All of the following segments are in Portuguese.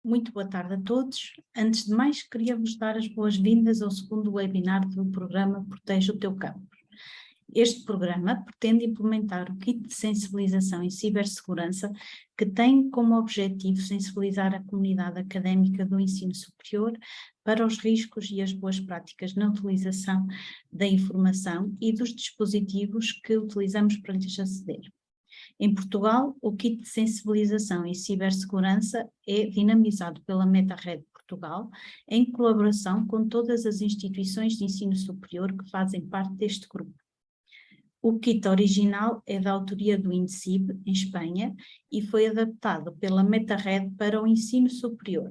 Muito boa tarde a todos. Antes de mais, queria-vos dar as boas-vindas ao segundo webinar do programa Protege o Teu Campus. Este programa pretende implementar o kit de sensibilização em cibersegurança que tem como objetivo sensibilizar a comunidade académica do ensino superior para os riscos e as boas práticas na utilização da informação e dos dispositivos que utilizamos para lhes aceder. Em Portugal, o kit de sensibilização em cibersegurança é dinamizado pela MetaRed Portugal, em colaboração com todas as instituições de ensino superior que fazem parte deste grupo. O kit original é da autoria do INSIB, em Espanha, e foi adaptado pela MetaRed para o ensino superior.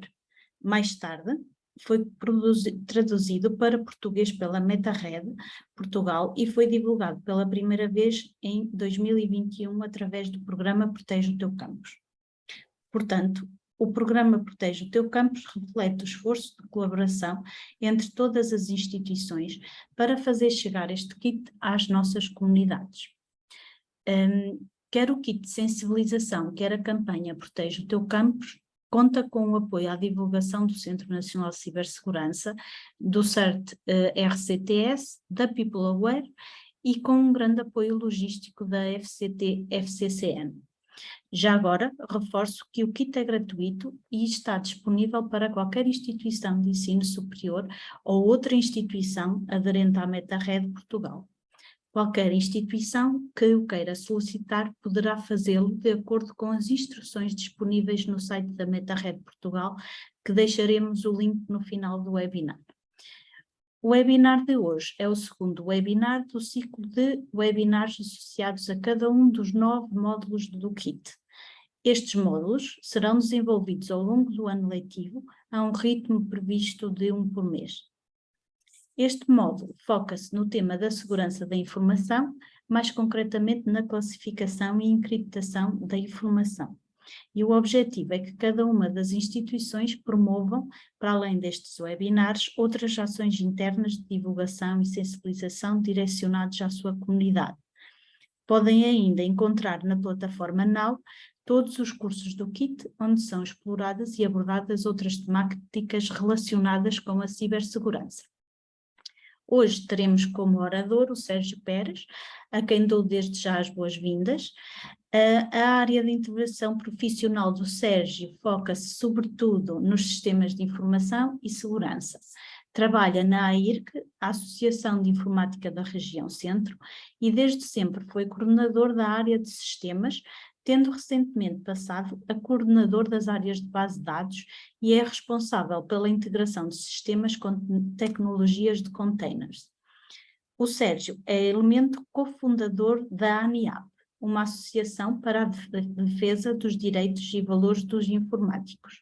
Mais tarde, foi traduzido para português pela MetaRed Portugal e foi divulgado pela primeira vez em 2021 através do programa Protege o Teu Campus. Portanto, o programa Protege o Teu Campus reflete o esforço de colaboração entre todas as instituições para fazer chegar este kit às nossas comunidades. Quer o kit de sensibilização, quer a campanha Protege o Teu Campus, conta com o apoio à divulgação do Centro Nacional de Cibersegurança, do CERT-RCTS, da PeopleAware e com um grande apoio logístico da FCT-FCCN. Já agora, reforço que o kit é gratuito e está disponível para qualquer instituição de ensino superior ou outra instituição aderente à MetaRed Portugal. Qualquer instituição que o queira solicitar poderá fazê-lo de acordo com as instruções disponíveis no site da MetaRed Portugal, que deixaremos o link no final do webinar. O webinar de hoje é o segundo webinar do ciclo de webinars associados a cada um dos 9 módulos do kit. Estes módulos serão desenvolvidos ao longo do ano letivo a um ritmo previsto de 1 por mês. Este módulo foca-se no tema da segurança da informação, mais concretamente na classificação e encriptação da informação. E o objetivo é que cada uma das instituições promovam, para além destes webinars, outras ações internas de divulgação e sensibilização direcionadas à sua comunidade. Podem ainda encontrar na plataforma Now todos os cursos do kit, onde são exploradas e abordadas outras temáticas relacionadas com a cibersegurança. Hoje teremos como orador o Sérgio Pérez, a quem dou desde já as boas-vindas. A área de intervenção profissional do Sérgio foca-se sobretudo nos sistemas de informação e segurança. Trabalha na AIRC, a Associação de Informática da Região Centro, e desde sempre foi coordenador da área de sistemas, tendo recentemente passado a coordenador das áreas de base de dados e é responsável pela integração de sistemas com tecnologias de containers. O Sérgio é elemento cofundador da ANIAP, uma associação para a defesa dos direitos e valores dos informáticos.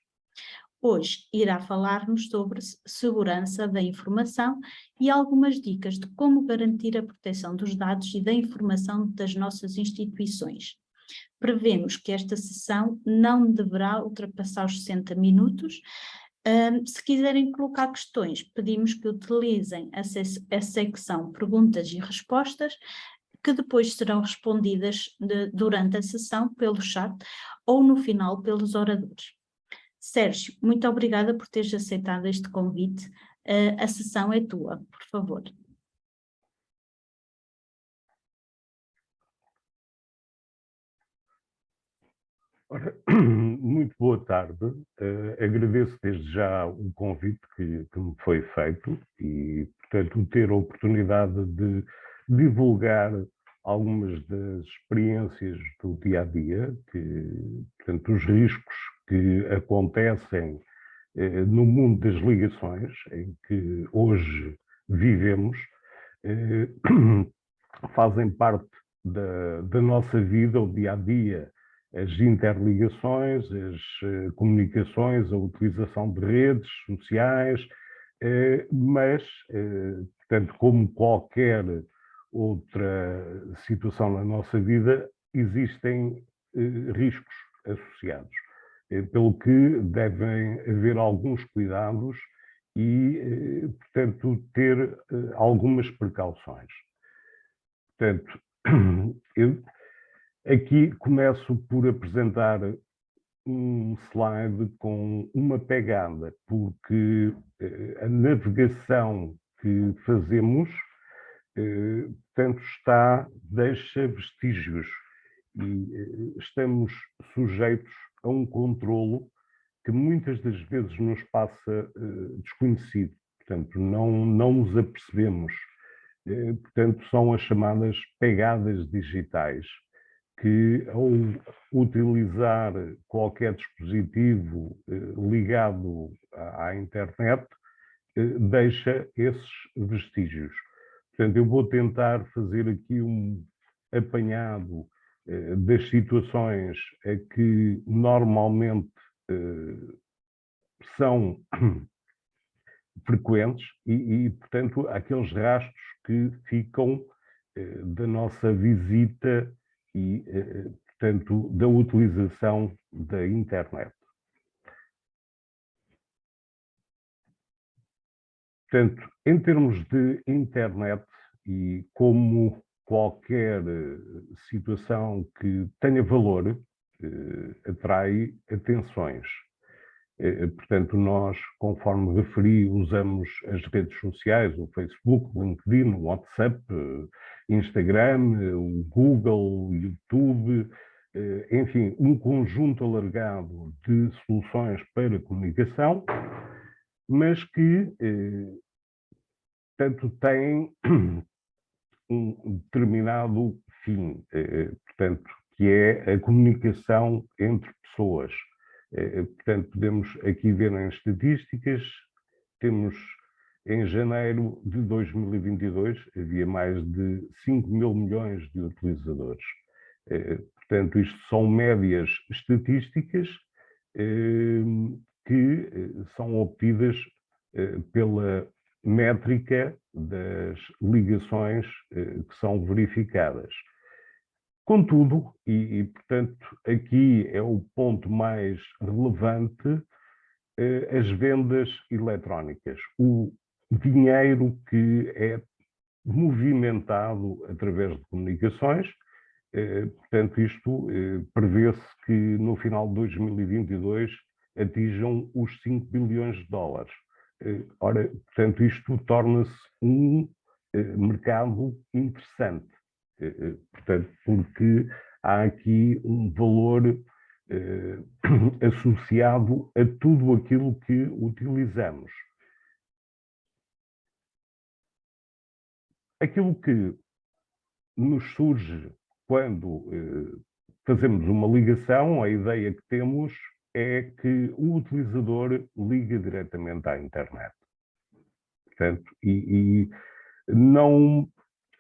Hoje irá falar-nos sobre segurança da informação e algumas dicas de como garantir a proteção dos dados e da informação das nossas instituições. Prevemos que esta sessão não deverá ultrapassar os 60 minutos. Se quiserem colocar questões, pedimos que utilizem a secção perguntas e respostas, que depois serão respondidas durante a sessão pelo chat ou no final pelos oradores. Sérgio, muito obrigada por teres aceitado este convite. A sessão é tua, por favor. Ora, muito boa tarde. Agradeço desde já o convite que me foi feito e, portanto, ter a oportunidade de divulgar algumas das experiências do dia-a-dia, portanto, os riscos que acontecem no mundo das ligações, em que hoje vivemos, fazem parte da nossa vida, o dia-a-dia, as interligações, as comunicações, a utilização de redes sociais, mas, portanto, como qualquer outra situação na nossa vida, existem riscos associados, pelo que devem haver alguns cuidados e, portanto, ter algumas precauções. Portanto, eu aqui começo por apresentar um slide com uma pegada, porque a navegação que fazemos, portanto, deixa vestígios e estamos sujeitos a um controlo que muitas das vezes nos passa desconhecido. Portanto, não nos apercebemos. Portanto, são as chamadas pegadas digitais, que ao utilizar qualquer dispositivo ligado à internet, deixa esses vestígios. Portanto, eu vou tentar fazer aqui um apanhado das situações a que normalmente são frequentes e, portanto, aqueles rastros que ficam da nossa visita e, portanto, da utilização da internet. Portanto, em termos de internet e como qualquer situação que tenha valor, atrai atenções. Portanto, nós, conforme referi, usamos as redes sociais, o Facebook, o LinkedIn, o WhatsApp, Instagram, o Google, o YouTube, enfim, um conjunto alargado de soluções para comunicação, mas que, portanto, têm um determinado fim, portanto, que é a comunicação entre pessoas. Portanto, podemos aqui ver em estatísticas, temos em janeiro de 2022, havia mais de 5 mil milhões de utilizadores. Portanto, isto são médias estatísticas que são obtidas pela métrica das ligações que são verificadas. Contudo, portanto, aqui é o ponto mais relevante, as vendas eletrónicas, o dinheiro que é movimentado através de comunicações. Portanto, isto prevê-se que no final de 2022 atinjam os 5 bilhões de dólares. Ora, portanto, isto torna-se um mercado interessante. Portanto, porque há aqui um valor associado a tudo aquilo que utilizamos. Aquilo que nos surge quando fazemos uma ligação, a ideia que temos é que o utilizador liga diretamente à internet. Portanto, e não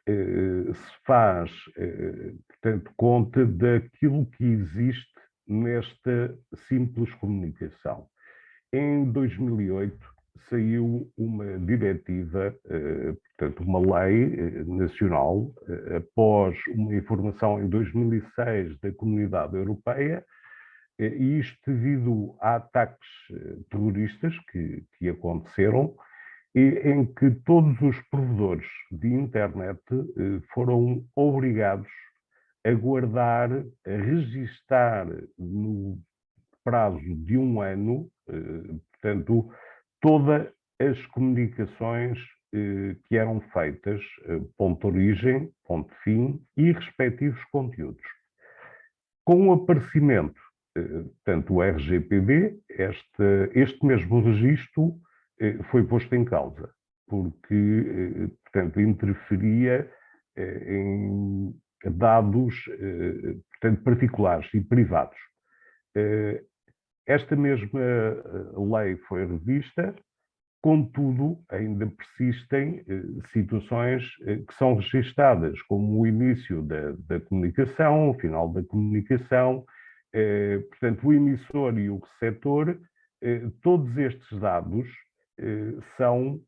se faz, portanto, conta daquilo que existe nesta simples comunicação. Em 2008 saiu uma diretiva, portanto, uma lei nacional, após uma informação em 2006 da Comunidade Europeia, e isto devido a ataques terroristas que aconteceram, em que todos os provedores de internet foram obrigados a guardar, a registar no prazo de 1 ano, portanto, todas as comunicações que eram feitas, ponto de origem, ponto de fim e respectivos conteúdos. Com o aparecimento, portanto, do RGPD, este mesmo registro foi posto em causa, porque, portanto, interferia em dados, portanto, particulares e privados. Esta mesma lei foi revista, contudo, ainda persistem situações que são registadas, como o início da comunicação, o final da comunicação, portanto, o emissor e o receptor, todos estes dados são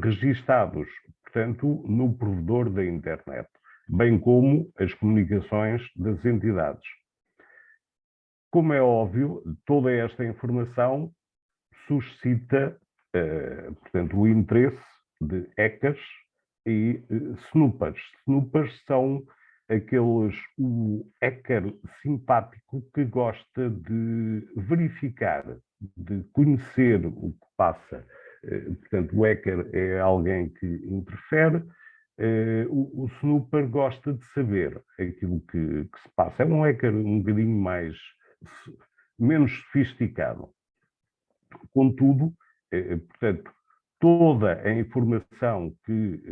registados, portanto, no provedor da internet, bem como as comunicações das entidades. Como é óbvio, toda esta informação suscita, portanto, o interesse de hackers e snoopers. Snoopers são o hacker simpático que gosta de verificar, de conhecer o que passa. Portanto, o hacker é alguém que interfere, o snooper gosta de saber aquilo que se passa. É um hacker um bocadinho menos sofisticado. Contudo, portanto, toda a informação que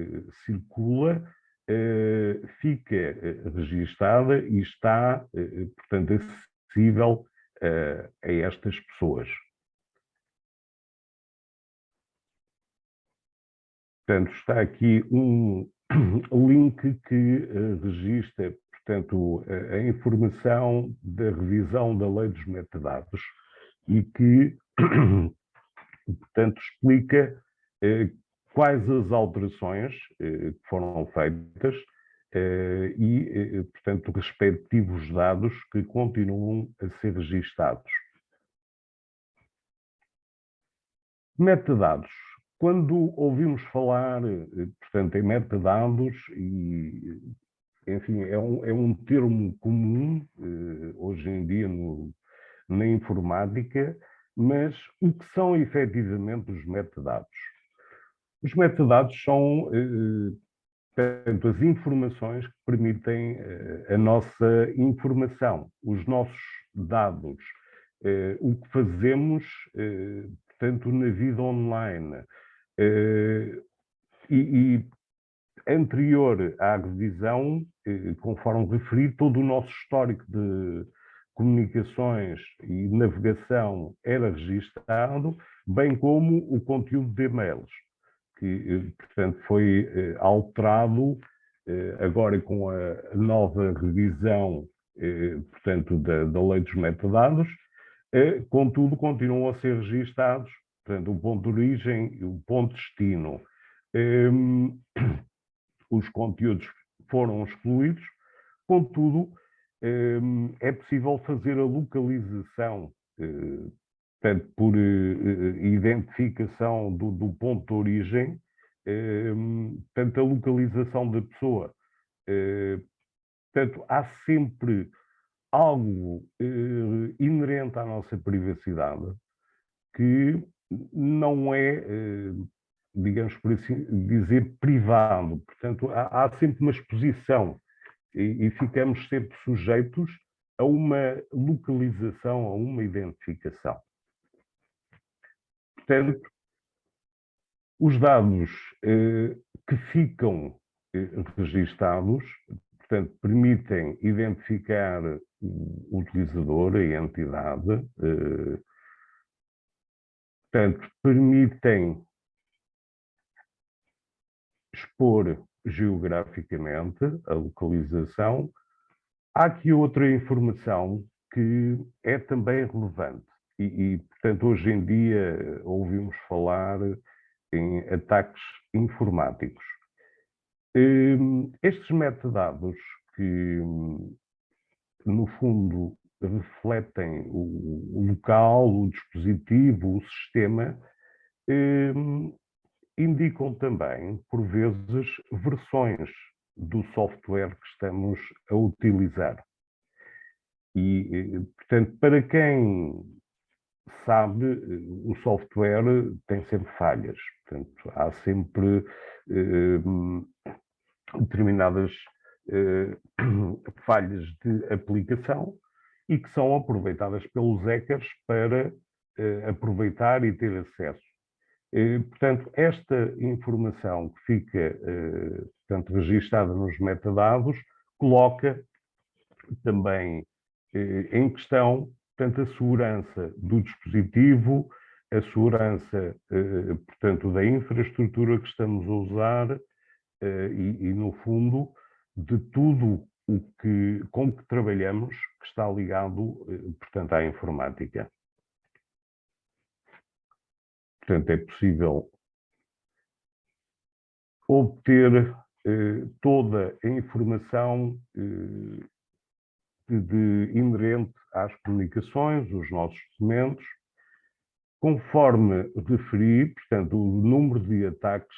circula fica registada e está, portanto, acessível a estas pessoas. Portanto, está aqui um link que registra, portanto, a informação da revisão da lei dos metadados e que, portanto, explica quais as alterações que foram feitas e, portanto, respectivos dados que continuam a ser registados. Metadados. Quando ouvimos falar, portanto, em metadados, e, enfim, é um termo comum hoje em dia na informática, mas o que são efetivamente os metadados? Os metadados são, portanto, as informações que permitem a nossa informação, os nossos dados, o que fazemos, portanto, na vida online. E anterior à revisão, conforme referi, todo o nosso histórico de comunicações e navegação era registado, bem como o conteúdo de e-mails, que, portanto, foi alterado agora com a nova revisão, portanto, da lei dos metadados, contudo, continuam a ser registados, portanto, o ponto de origem e o ponto de destino. Os conteúdos foram excluídos, contudo, é possível fazer a localização, portanto, por identificação do ponto de origem, portanto, a localização da pessoa. Portanto, há sempre algo inerente à nossa privacidade que não é, digamos por assim dizer, privado. Portanto, há sempre uma exposição e ficamos sempre sujeitos a uma localização, a uma identificação. Portanto, os dados que ficam registados, portanto, permitem identificar o utilizador, a entidade, portanto, permitem expor geograficamente a localização. Há aqui outra informação que é também relevante e, portanto, hoje em dia ouvimos falar em ataques informáticos. Estes metadados que, no fundo, refletem o local, o dispositivo, o sistema, indicam também, por vezes, versões do software que estamos a utilizar. E, portanto, para quem sabe, o software tem sempre falhas. Portanto, há sempre determinadas falhas de aplicação e que são aproveitadas pelos hackers para aproveitar e ter acesso. Portanto, esta informação que fica, portanto, registada nos metadados coloca também em questão, portanto, a segurança do dispositivo, a segurança, portanto, da infraestrutura que estamos a usar e, no fundo, de tudo com que trabalhamos que está ligado, portanto, à informática. Portanto, é possível obter toda a informação inerente às comunicações, os nossos documentos. Conforme referi, portanto, o número de ataques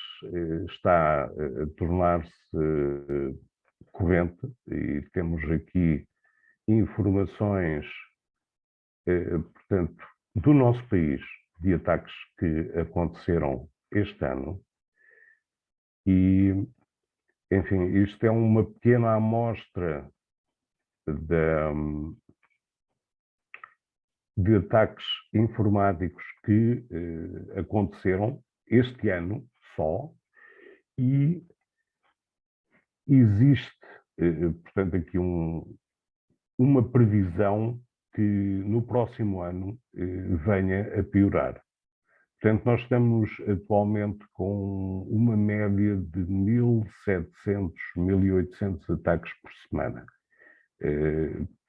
está a tornar-se recorrente e temos aqui informações, portanto, do nosso país, de ataques que aconteceram este ano. E, enfim, isto é uma pequena amostra de ataques informáticos que aconteceram este ano só, e existe, portanto, aqui uma previsão que no próximo ano venha a piorar. Portanto, nós estamos atualmente com uma média de 1.700, 1.800 ataques por semana,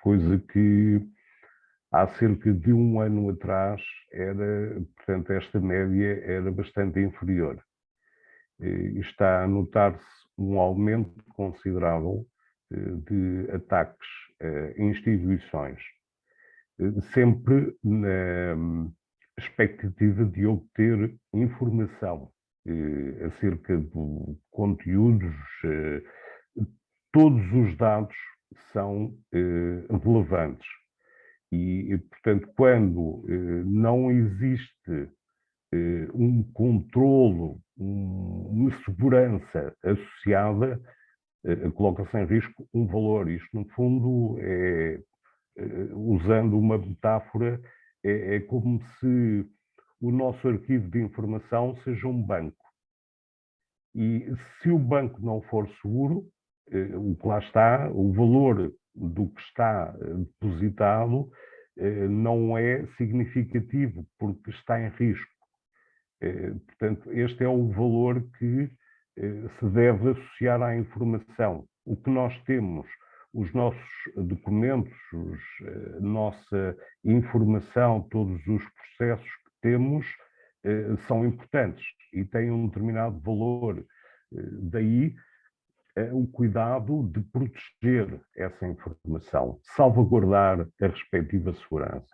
coisa que há cerca de um ano atrás portanto, esta média era bastante inferior. Está a notar-se um aumento considerável de ataques a instituições, sempre na expectativa de obter informação acerca de conteúdos. Todos os dados são relevantes e, portanto, quando não existe um controlo, uma segurança associada, coloca-se em risco um valor. Isto, no fundo, usando uma metáfora, é como se o nosso arquivo de informação seja um banco. E se o banco não for seguro, o que lá está, o valor do que está depositado não é significativo, porque está em risco. Portanto, este é o valor que se deve associar à informação. O que nós temos, os nossos documentos, a nossa informação, todos os processos que temos são importantes e têm um determinado valor. Daí o cuidado de proteger essa informação, salvaguardar a respectiva segurança.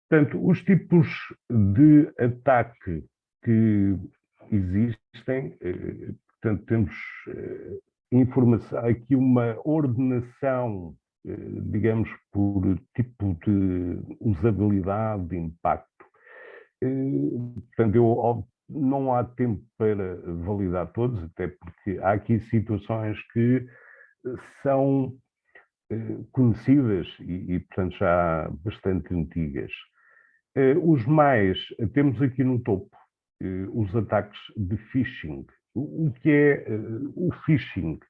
Portanto, os tipos de ataque que existem, portanto, temos informação, aqui uma ordenação, digamos, por tipo de usabilidade, de impacto. Portanto, não há tempo para validar todos, até porque há aqui situações que são conhecidas e, portanto, já bastante antigas. Temos aqui no topo os ataques de phishing. O que é o phishing?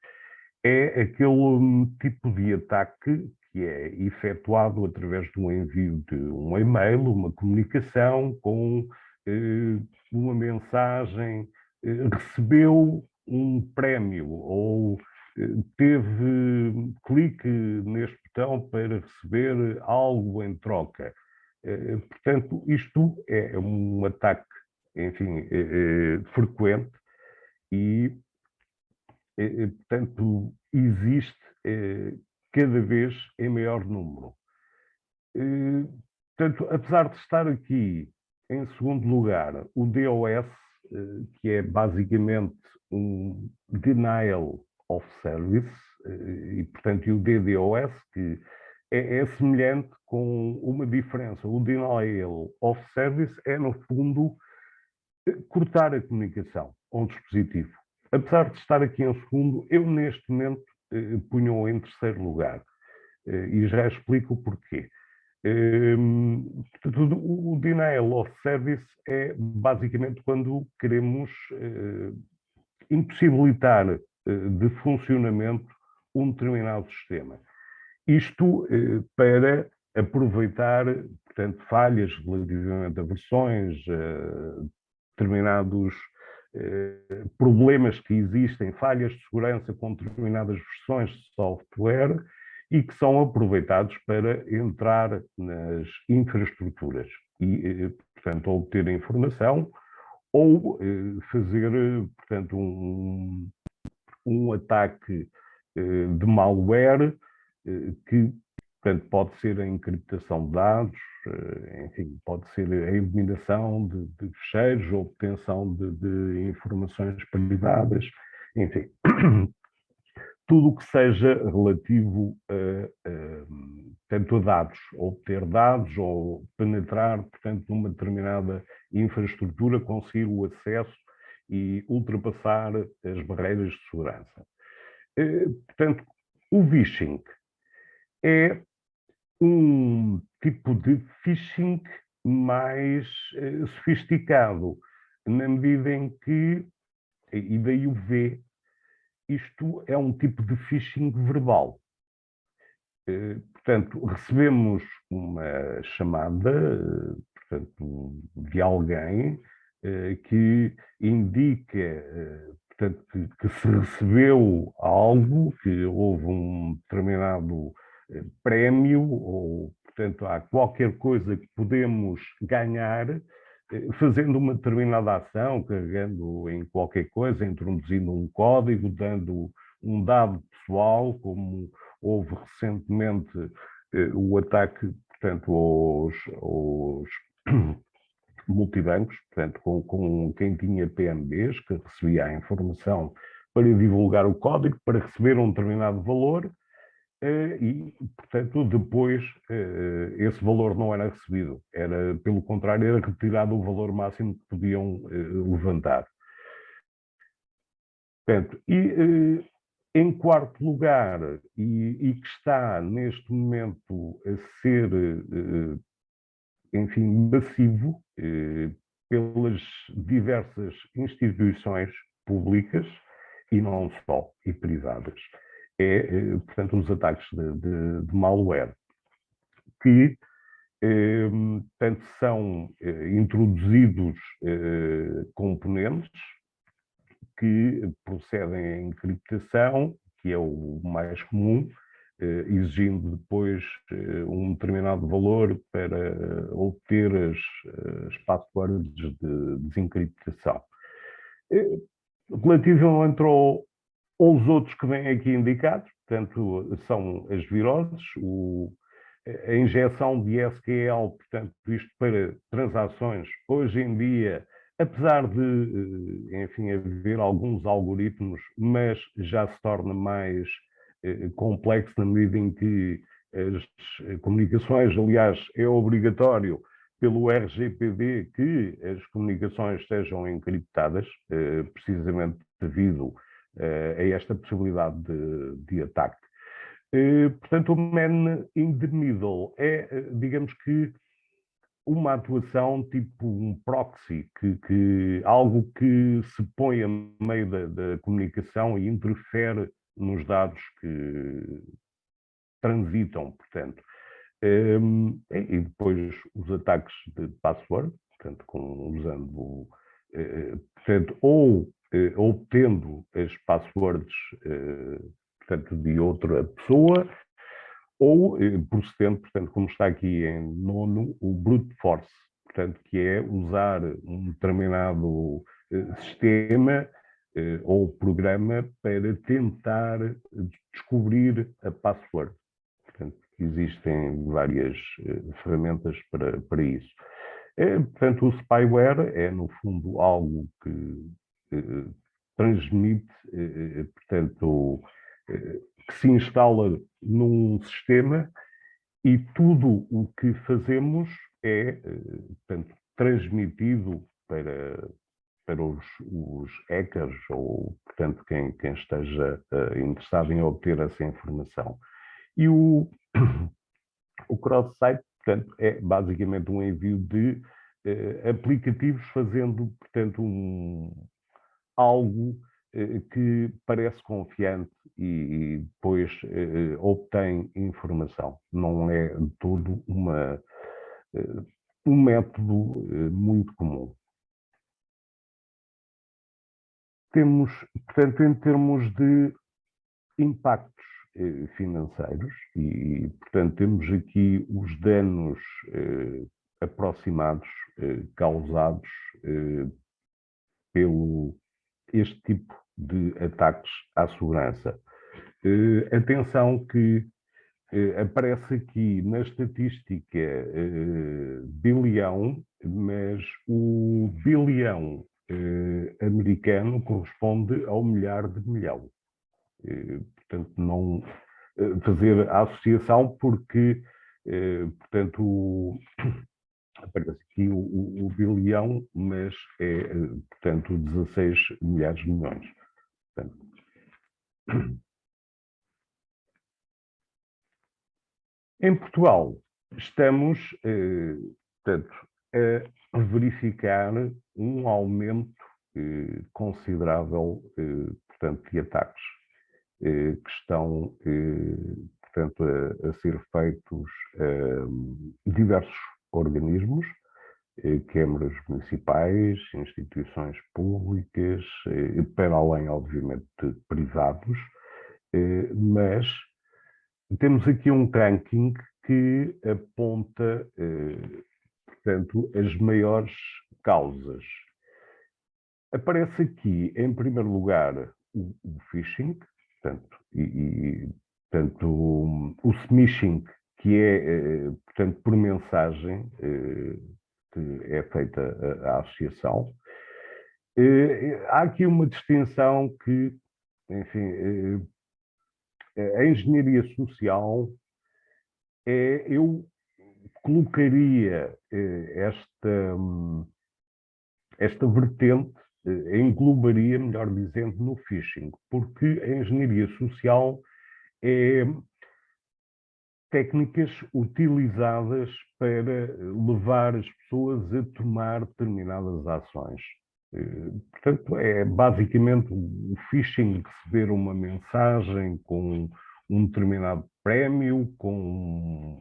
É aquele tipo de ataque que é efetuado através de um envio de um e-mail, uma comunicação com uma mensagem, recebeu um prémio ou clique neste botão para receber algo em troca. Portanto, isto é um ataque, enfim, frequente e, portanto, existe cada vez em maior número. Portanto, apesar de estar aqui em segundo lugar o DOS, que é basicamente um Denial of Service, e, portanto, e o DDoS, que é semelhante com uma diferença. O Denial of Service é, no fundo, cortar a comunicação a um dispositivo. Apesar de estar aqui em segundo, eu neste momento punho-o em terceiro lugar. E já explico o porquê. O Denial of Service é basicamente quando queremos impossibilitar de funcionamento um determinado sistema. Isto para aproveitar, portanto, falhas relativamente a versões, determinados problemas que existem, falhas de segurança com determinadas versões de software e que são aproveitados para entrar nas infraestruturas e, portanto, obter informação ou fazer, portanto, um ataque de malware que Portanto, pode ser a encriptação de dados, enfim, pode ser a eliminação de ficheiros, ou obtenção de informações privadas, enfim. Tudo o que seja relativo tanto a dados, obter dados ou penetrar, portanto, numa determinada infraestrutura, conseguir o acesso e ultrapassar as barreiras de segurança. Portanto, o phishing é um tipo de phishing mais sofisticado, na medida em que, e daí o V, isto é um tipo de phishing verbal. Portanto, recebemos uma chamada, portanto, de alguém que indica, portanto, que se recebeu algo, que houve um determinado prémio, ou, portanto, há qualquer coisa que podemos ganhar fazendo uma determinada ação, carregando em qualquer coisa, introduzindo um código, dando um dado pessoal, como houve recentemente o ataque, portanto, aos multibancos, portanto, com quem tinha PMBs, que recebia a informação para divulgar o código, para receber um determinado valor, e, portanto, depois esse valor não era recebido, era, pelo contrário, era retirado o valor máximo que podiam levantar. Portanto, em quarto lugar, e que está neste momento a ser, enfim, massivo pelas diversas instituições públicas, e não só, e privadas, portanto, os ataques de malware, que portanto, são introduzidos componentes que procedem à encriptação, que é o mais comum, exigindo depois um determinado valor para obter as passwords de desencriptação. Relativamente aos outros que vêm aqui indicados, portanto, são as viroses, a injeção de SQL, portanto, isto para transações, hoje em dia, apesar de, enfim, haver alguns algoritmos, mas já se torna mais complexo na medida em que as comunicações, aliás, é obrigatório pelo RGPD que as comunicações sejam encriptadas, precisamente devido a esta possibilidade de ataque. Portanto, o man in the middle é, digamos que, uma atuação tipo um proxy, algo que se põe a meio da comunicação e interfere nos dados que transitam, portanto. E depois os ataques de password, portanto, usando, portanto, ou obtendo as passwords, portanto, de outra pessoa, ou procedendo, portanto, como está aqui em nono, o brute force, portanto, que é usar um determinado sistema ou programa para tentar descobrir a password. Portanto, existem várias ferramentas para isso. Portanto, o spyware é, no fundo, algo que transmite, portanto, que se instala num sistema e tudo o que fazemos é, portanto, transmitido para os hackers ou, portanto, quem esteja interessado em obter essa informação. E o cross-site, portanto, é basicamente um envio de aplicativos fazendo, portanto, algo que parece confiante e depois obtém informação. Não é de todo um método muito comum. Temos, portanto, em termos de impactos financeiros, e, portanto, temos aqui os danos aproximados causados pelo este tipo de ataques à segurança. Atenção que Aparece aqui na estatística bilhão, mas o bilhão americano corresponde ao milhar de milhão. Portanto, não fazer a associação porque, portanto, aparece aqui o bilhão, mas é, portanto, 16 milhares de milhões. Portanto, em Portugal, estamos, portanto, a verificar um aumento considerável, portanto, de ataques que estão, portanto, a ser feitos a diversos organismos, câmaras municipais, instituições públicas, para além, obviamente, de privados, mas temos aqui um ranking que aponta, portanto, as maiores causas. Aparece aqui, em primeiro lugar, o phishing, portanto, portanto, o smishing, que é, portanto, por mensagem, que é feita a associação. Há aqui uma distinção que, enfim, a engenharia social, eu colocaria esta vertente, englobaria, melhor dizendo, no phishing, porque a engenharia social é técnicas utilizadas para levar as pessoas a tomar determinadas ações. Portanto, é basicamente o phishing, receber uma mensagem com um determinado prémio, com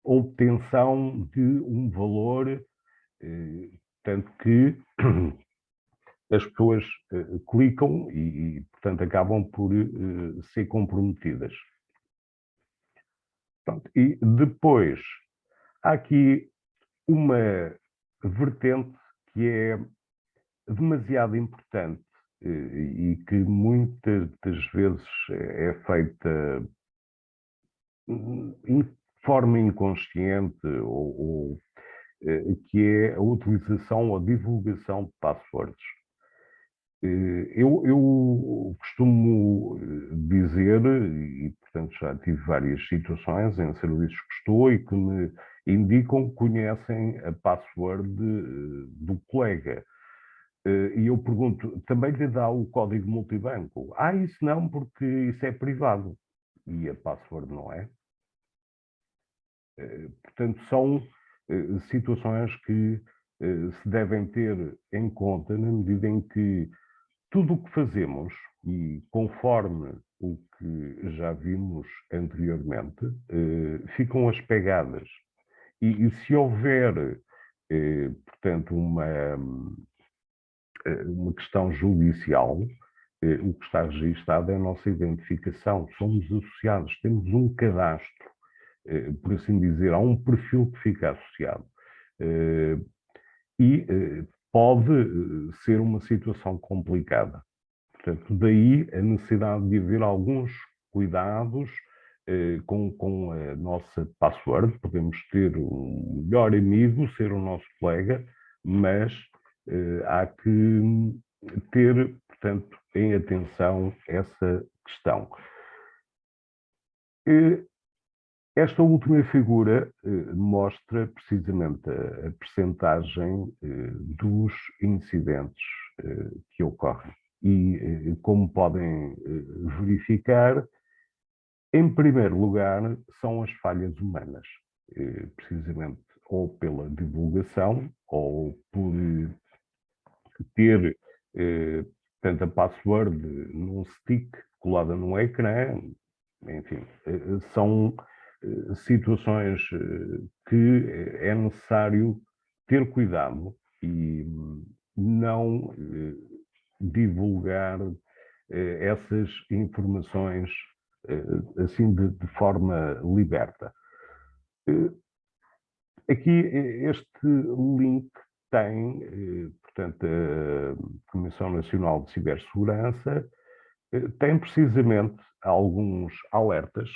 obtenção de um valor, tanto que as pessoas clicam e, portanto, acabam por ser comprometidas. Pronto. E depois, há aqui uma vertente que é demasiado importante e que muitas das vezes é feita de forma inconsciente ou que é a utilização ou divulgação de passwords. Eu costumo dizer, e portanto já tive várias situações em serviços que estou e que me indicam que conhecem a password do colega. E eu pergunto, também lhe dá o código multibanco? Isso não, porque isso é privado. E a password não é. Portanto, são situações que se devem ter em conta na medida em que tudo o que fazemos, e conforme o que já vimos anteriormente, ficam as pegadas. E se houver, portanto, uma questão judicial, o que está registado é a nossa identificação. Somos associados, temos um cadastro, por assim dizer, há um perfil que fica associado. E pode ser uma situação complicada. Portanto, daí a necessidade de haver alguns cuidados com a nossa password. Podemos ter um melhor amigo, ser o nosso colega, mas há que ter, portanto, em atenção essa questão. Esta última figura mostra precisamente a percentagem dos incidentes que ocorrem. E como podem verificar, em primeiro lugar, são as falhas humanas, precisamente ou pela divulgação, ou por ter portanto, a password num stick colada num ecrã, enfim, são situações que é necessário ter cuidado e não divulgar essas informações assim de forma liberta. Aqui este link tem, portanto, a Comissão Nacional de Cibersegurança tem precisamente alguns alertas,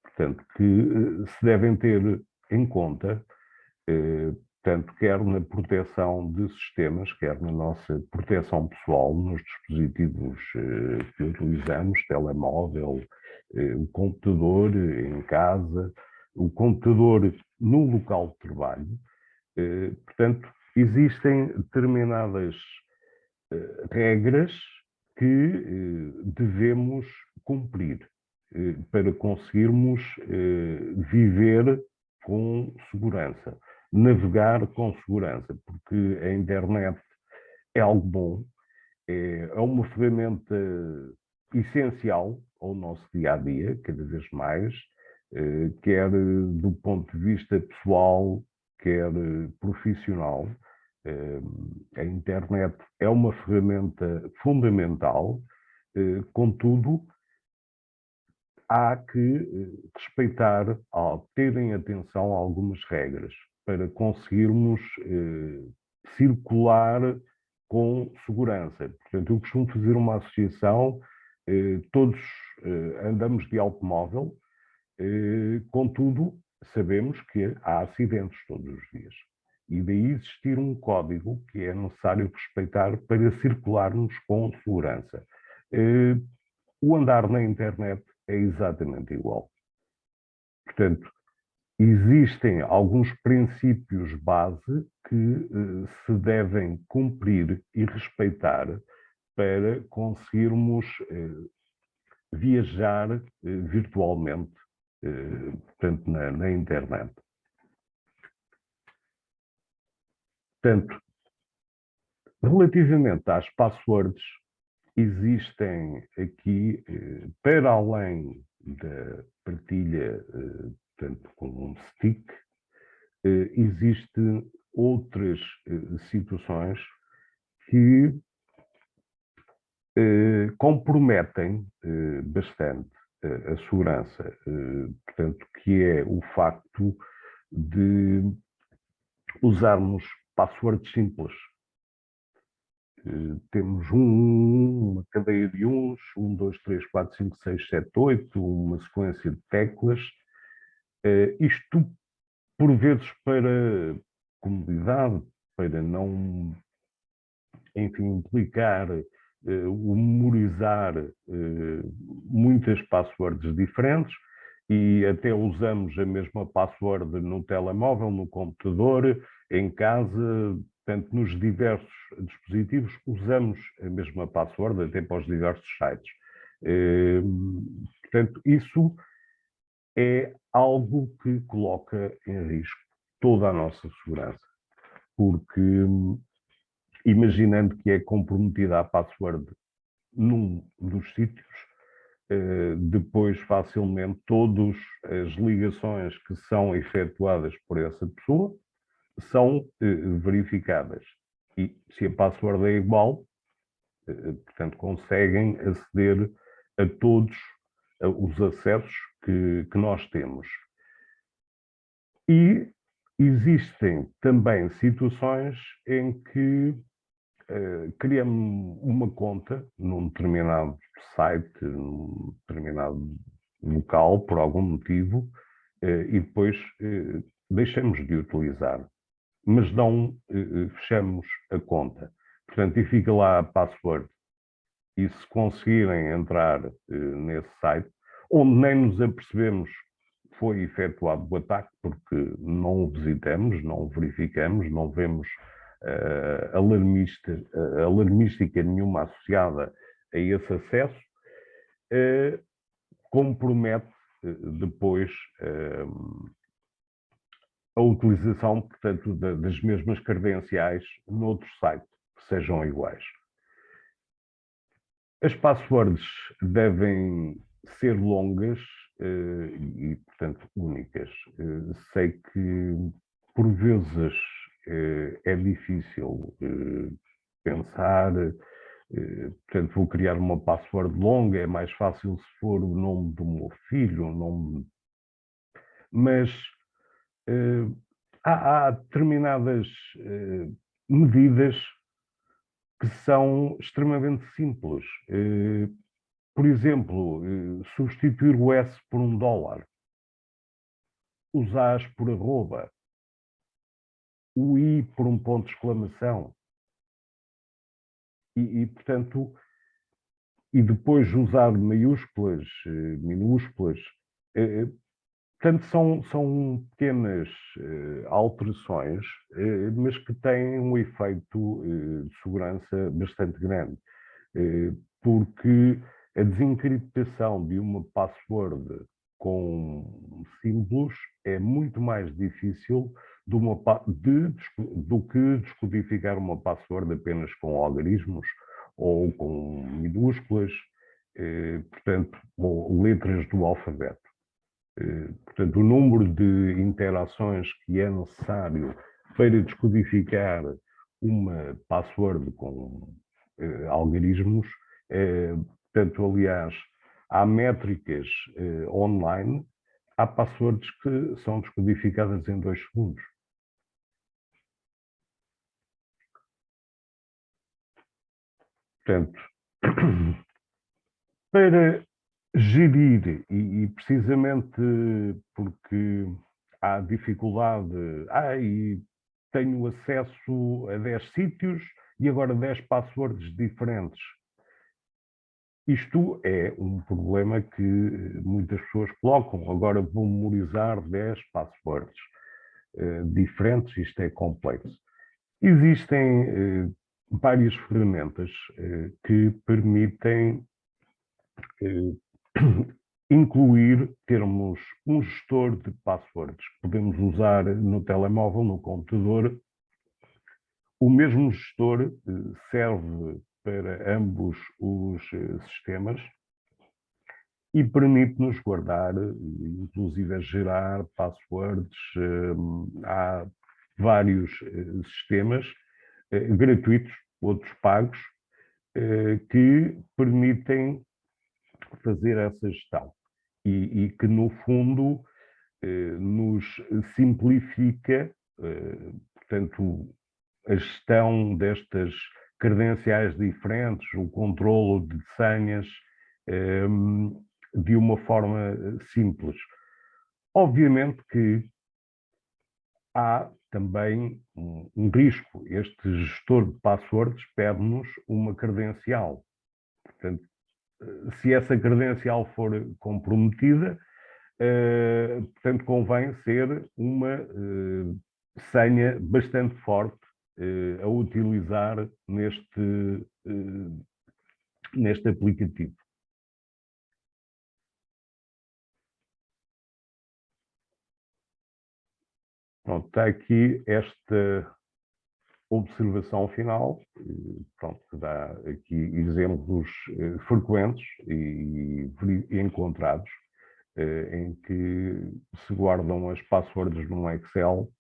portanto, que se devem ter em conta, tanto quer na proteção de sistemas, quer na nossa proteção pessoal, nos dispositivos que utilizamos, telemóvel, o computador em casa, o computador no local de trabalho. Portanto, existem determinadas regras que devemos cumprir para conseguirmos viver com segurança, navegar com segurança, porque a internet é algo bom, é uma ferramenta essencial ao nosso dia a dia, cada vez mais, quer do ponto de vista pessoal, quer profissional. A internet é uma ferramenta fundamental, contudo, há que respeitar, terem atenção a algumas regras para conseguirmos circular com segurança. Portanto, eu costumo fazer uma associação, todos andamos de automóvel, contudo, sabemos que há acidentes todos os dias. E daí existir um código que é necessário respeitar para circularmos com segurança. O andar na internet é exatamente igual. Portanto, existem alguns princípios base que se devem cumprir e respeitar para conseguirmos viajar virtualmente, portanto, na internet. Portanto, relativamente às passwords, existem aqui, para além da partilha, portanto, com um stick, existem outras situações que comprometem bastante a segurança, portanto, que é o facto de usarmos passwords simples. Temos uma cadeia de 1, 2, 3, 4, 5, 6, 7, 8, uma sequência de teclas. Isto, por vezes, para comodidade, para não, enfim, implicar o memorizar muitas passwords diferentes, e até usamos a mesma password no telemóvel, no computador, em casa, portanto, nos diversos dispositivos, usamos a mesma password, até para os diversos sites. Portanto, isso é algo que coloca em risco toda a nossa segurança, porque imaginando que é comprometida a password num dos sítios, depois facilmente todas as ligações que são efetuadas por essa pessoa são verificadas. E se a password é igual, portanto, conseguem aceder a todos os acessos que nós temos. E existem também situações em que criamos uma conta num determinado site, num determinado local, por algum motivo, e depois deixamos de utilizar, mas não fechamos a conta. Portanto, e fica lá a password. E se conseguirem entrar nesse site, onde nem nos apercebemos que foi efetuado o ataque, porque não o visitamos, não o verificamos, não vemos alarmística nenhuma associada a esse acesso, compromete depois a utilização, portanto, das mesmas credenciais noutro site, que sejam iguais. As passwords devem ser longas e, portanto, únicas. Sei que, por vezes, é difícil pensar, portanto, vou criar uma password longa, é mais fácil se for o nome do meu filho, mas há determinadas medidas que são extremamente simples. por exemplo, substituir o S por um dólar, os As por arroba, o I por um ponto de exclamação. Portanto, e depois usar maiúsculas, minúsculas. Portanto, são pequenas alterações, mas que têm um efeito de segurança bastante grande, porque a desencriptação de uma password com símbolos é muito mais difícil do que descodificar uma password apenas com algarismos ou com minúsculas, portanto, ou letras do alfabeto. Portanto, o número de interações que é necessário para descodificar uma password com algarismos, portanto, aliás, há métricas online, há passwords que são descodificadas em 2 segundos. Portanto, para gerir, e precisamente porque há dificuldade, e tenho acesso a 10 sítios e agora 10 passwords diferentes. Isto é um problema que muitas pessoas colocam. Agora vou memorizar 10 passwords diferentes, isto é complexo. Existem várias ferramentas que permitem incluir, termos um gestor de passwords. Podemos usar no telemóvel, no computador. O mesmo gestor serve para ambos os sistemas e permite-nos guardar, inclusive gerar passwords. Há vários sistemas gratuitos, outros pagos, que permitem fazer essa gestão e que, no fundo, nos simplifica, portanto, a gestão destas credenciais diferentes, o controlo de senhas, de uma forma simples. Obviamente que há também um risco. Este gestor de passwords pede-nos uma credencial. Portanto, se essa credencial for comprometida, portanto, convém ser uma senha bastante forte a utilizar neste aplicativo. Pronto, está aqui esta observação final, pronto, que dá aqui exemplos frequentes e encontrados, em que se guardam as passwords num Excel,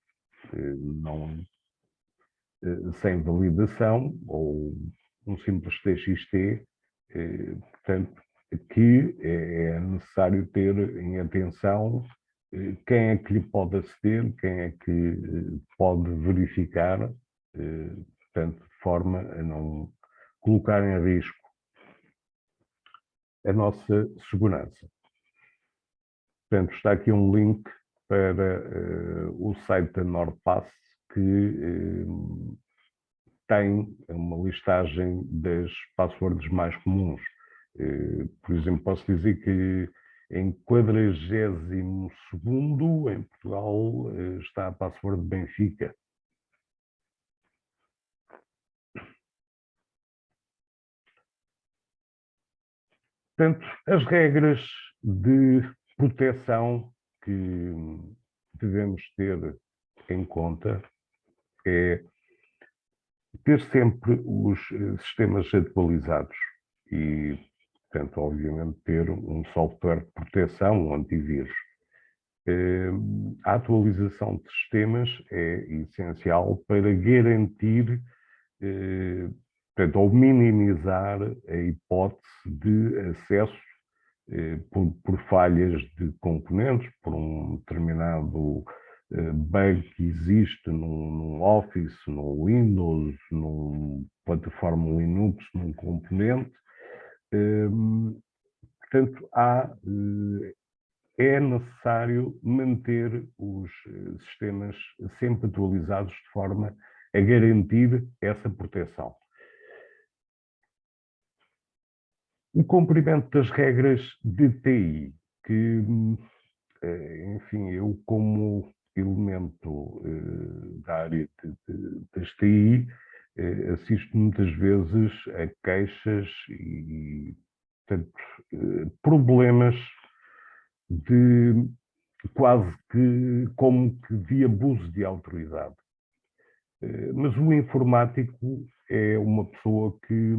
sem validação, ou um simples TXT, portanto, que é necessário ter em atenção quem é que lhe pode aceder, quem é que pode verificar, portanto, de forma a não colocar em risco a nossa segurança. Portanto, está aqui um link para o site da NordPass, que tem uma listagem das passwords mais comuns. Por exemplo, posso dizer que em 42º em Portugal está a password de Benfica. Portanto, as regras de proteção que devemos ter em conta é ter sempre os sistemas atualizados e, portanto, obviamente, ter um software de proteção, um antivírus. A atualização de sistemas é essencial para garantir, portanto, ou minimizar a hipótese de acesso por falhas de componentes, por um determinado bug que existe num Office, num Windows, numa plataforma Linux, num componente, Portanto, é necessário manter os sistemas sempre atualizados de forma a garantir essa proteção. O cumprimento das regras de TI, que, enfim, eu como elemento da área das TI, assisto muitas vezes a queixas e, portanto, problemas de quase que como que de abuso de autoridade. Mas o informático é uma pessoa que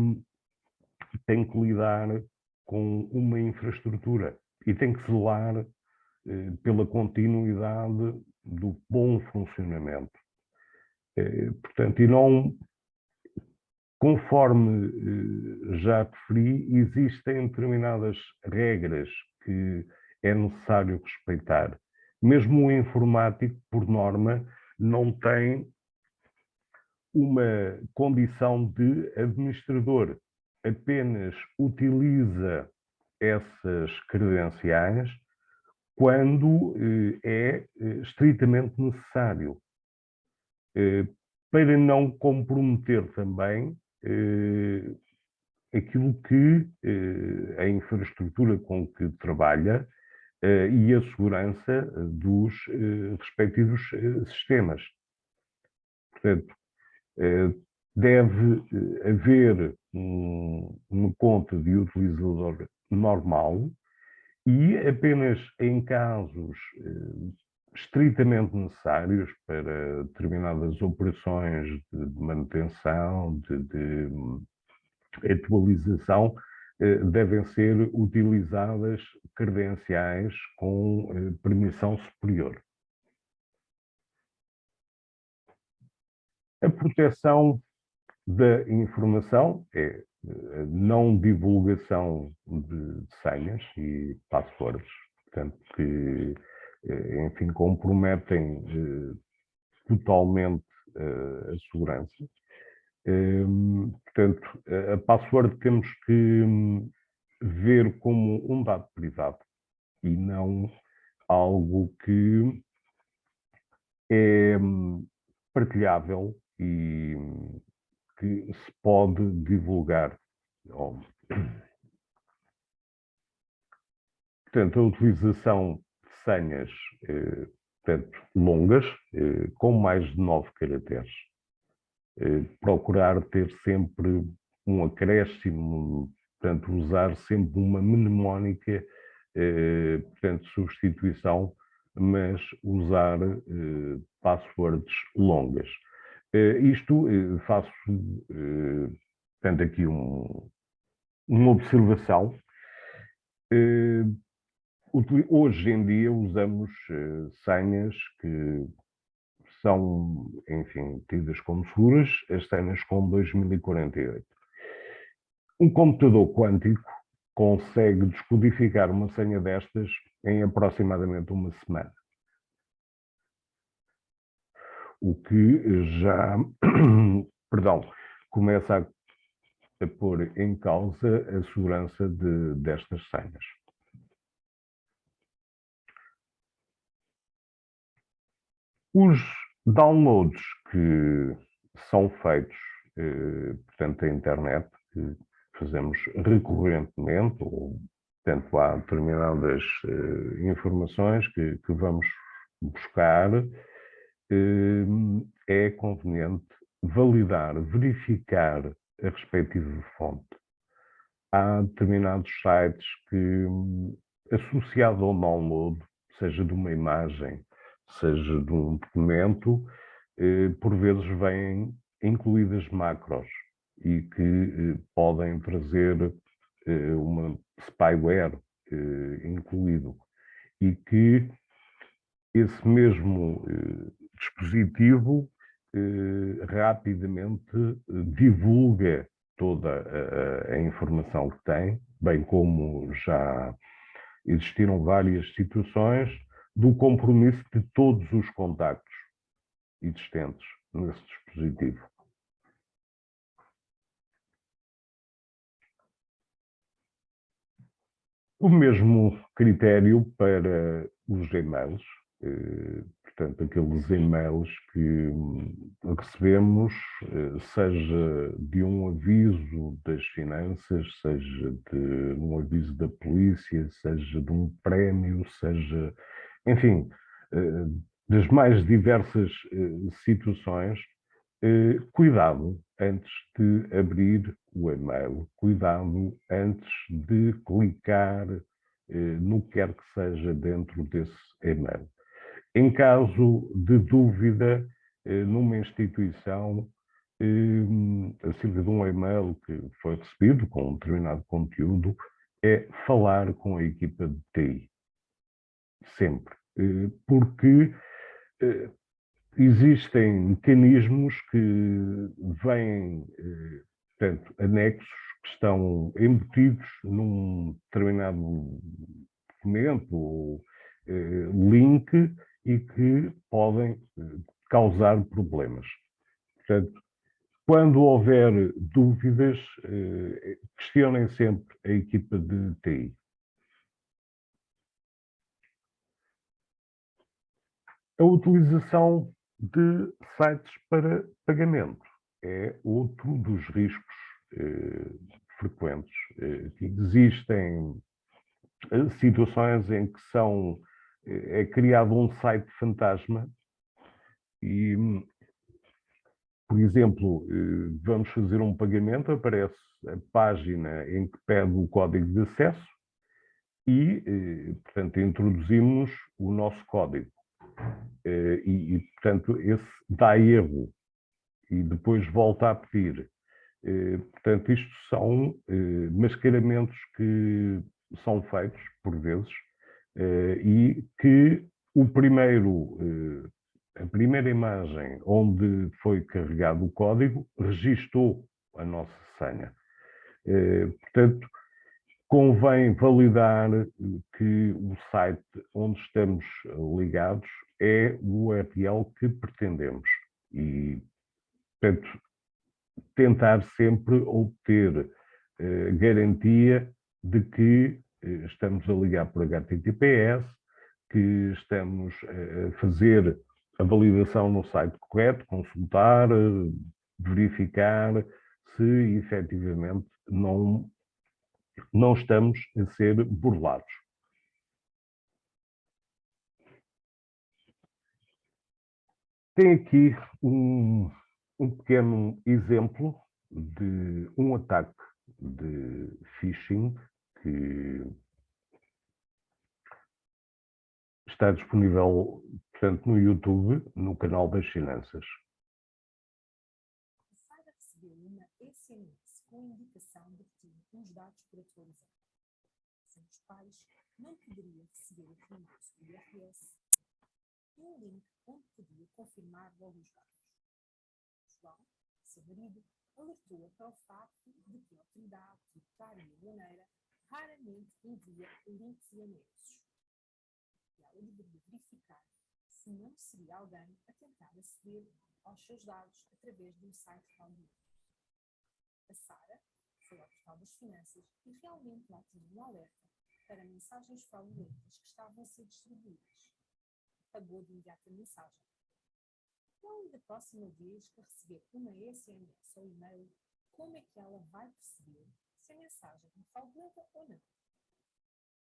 tem que lidar com uma infraestrutura e tem que zelar pela continuidade do bom funcionamento. Portanto, e não, conforme já referi, existem determinadas regras que é necessário respeitar. Mesmo o informático, por norma, não tem uma condição de administrador, apenas utiliza essas credenciais quando é estritamente necessário, para não comprometer também aquilo que a infraestrutura com que trabalha e a segurança dos respectivos sistemas. Portanto, deve haver uma conta de utilizador normal e apenas em casos estritamente necessários para determinadas operações de manutenção, de atualização, devem ser utilizadas credenciais com permissão superior. A proteção da informação é a não divulgação de senhas e passwords, portanto, que, enfim, comprometem totalmente a segurança. Portanto, a password temos que ver como um dado privado e não algo que é partilhável e que se pode divulgar. Portanto, a utilização de senhas portanto, longas, com mais de 9 caracteres. Procurar ter sempre um acréscimo, portanto, usar sempre uma mnemónica, portanto, substituição, mas usar passwords longas. Isto faço, portanto, aqui uma observação. Hoje em dia usamos senhas que são, enfim, tidas como seguras, as senhas com 2048. Um computador quântico consegue descodificar uma senha destas em aproximadamente uma semana. O que já, perdão, começa a pôr em causa a segurança destas senhas. Os downloads que são feitos, portanto, da internet, que fazemos recorrentemente, ou, portanto, há determinadas informações que vamos buscar, é conveniente validar, verificar a respectiva fonte. Há determinados sites que, associado ao download, seja de uma imagem, seja de um documento, por vezes vêm incluídas macros e que podem trazer uma spyware incluído e que esse mesmo dispositivo rapidamente divulga toda a informação que tem, bem como já existiram várias situações do compromisso de todos os contactos existentes nesse dispositivo. O mesmo critério para os e-mails, portanto, aqueles e-mails que recebemos, seja de um aviso das finanças, seja de um aviso da polícia, seja de um prémio, seja, enfim, das mais diversas situações, cuidado antes de abrir o e-mail, cuidado antes de clicar no que quer que seja dentro desse e-mail. Em caso de dúvida numa instituição, acerca de um e-mail que foi recebido com um determinado conteúdo, é falar com a equipa de TI. Sempre. Porque existem mecanismos que vêm, portanto, anexos que estão embutidos num determinado documento ou link e que podem causar problemas. Portanto, quando houver dúvidas, questionem sempre a equipa de TI. A utilização de sites para pagamento é outro dos riscos frequentes. Existem situações em que é criado um site fantasma e, por exemplo, vamos fazer um pagamento, aparece a página em que pede o código de acesso e, portanto, introduzimos o nosso código. Portanto, esse dá erro e depois volta a pedir. Portanto, isto são mascaramentos que são feitos, por vezes, e que a primeira imagem onde foi carregado o código registou a nossa senha. Portanto, convém validar que o site onde estamos ligados é o URL que pretendemos e, portanto, tentar sempre obter garantia de que estamos a ligar por HTTPS, que estamos a fazer a validação no site correto, consultar, verificar se efetivamente não estamos a ser burlados. Tem aqui um pequeno exemplo de um ataque de phishing que está disponível, portanto, no YouTube, no canal das finanças. A Sara recebeu uma SMS com indicação de que tinha uns dados por atualizar. Sem os quais, não poderia receber o reembolso do IRS e um link onde podia confirmar logo os dados. João, seu marido, alertou-a para o facto de que a autoridade tributária aduaneira raramente envia links e anexos. E ela deveria verificar se não seria alguém a tentar aceder aos seus dados através de um site fraudulento. A Sara foi ao portal das finanças e realmente lá tinha um alerta para mensagens fraudulentas que estavam a ser distribuídas. Pagou de imediato a mensagem. Então, da próxima vez que receber uma SMS ou e-mail, como é que ela vai perceber se a mensagem é fraudulenta ou não?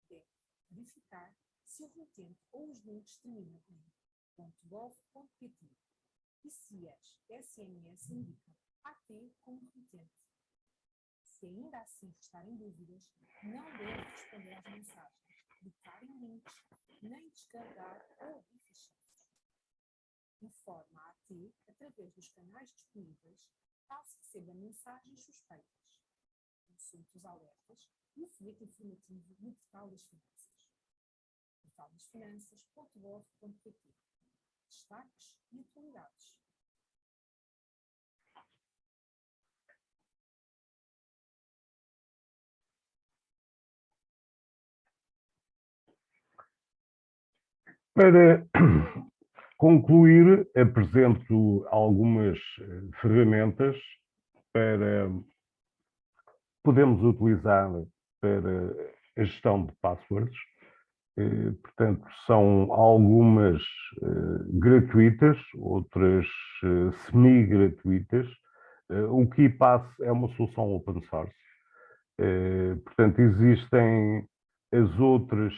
Deve verificar se o remetente ou os links terminam em .gov.pt e se as SMS indicam AT como remetente. Se ainda assim restarem dúvidas, não deve responder às mensagens, clicar em links, nem descarregar ou abrir ficheiros. Informa a AT através dos canais disponíveis caso receba mensagens suspeitas. Consulte os alertas e o folheto informativo no portal das finanças. portaldasfinanças.gov.pt. Destaques e atualidades. Para concluir, apresento algumas ferramentas para podermos utilizar para a gestão de passwords. Portanto, são algumas gratuitas, outras semi-gratuitas. O KeePass é uma solução open source. Portanto, existem as outras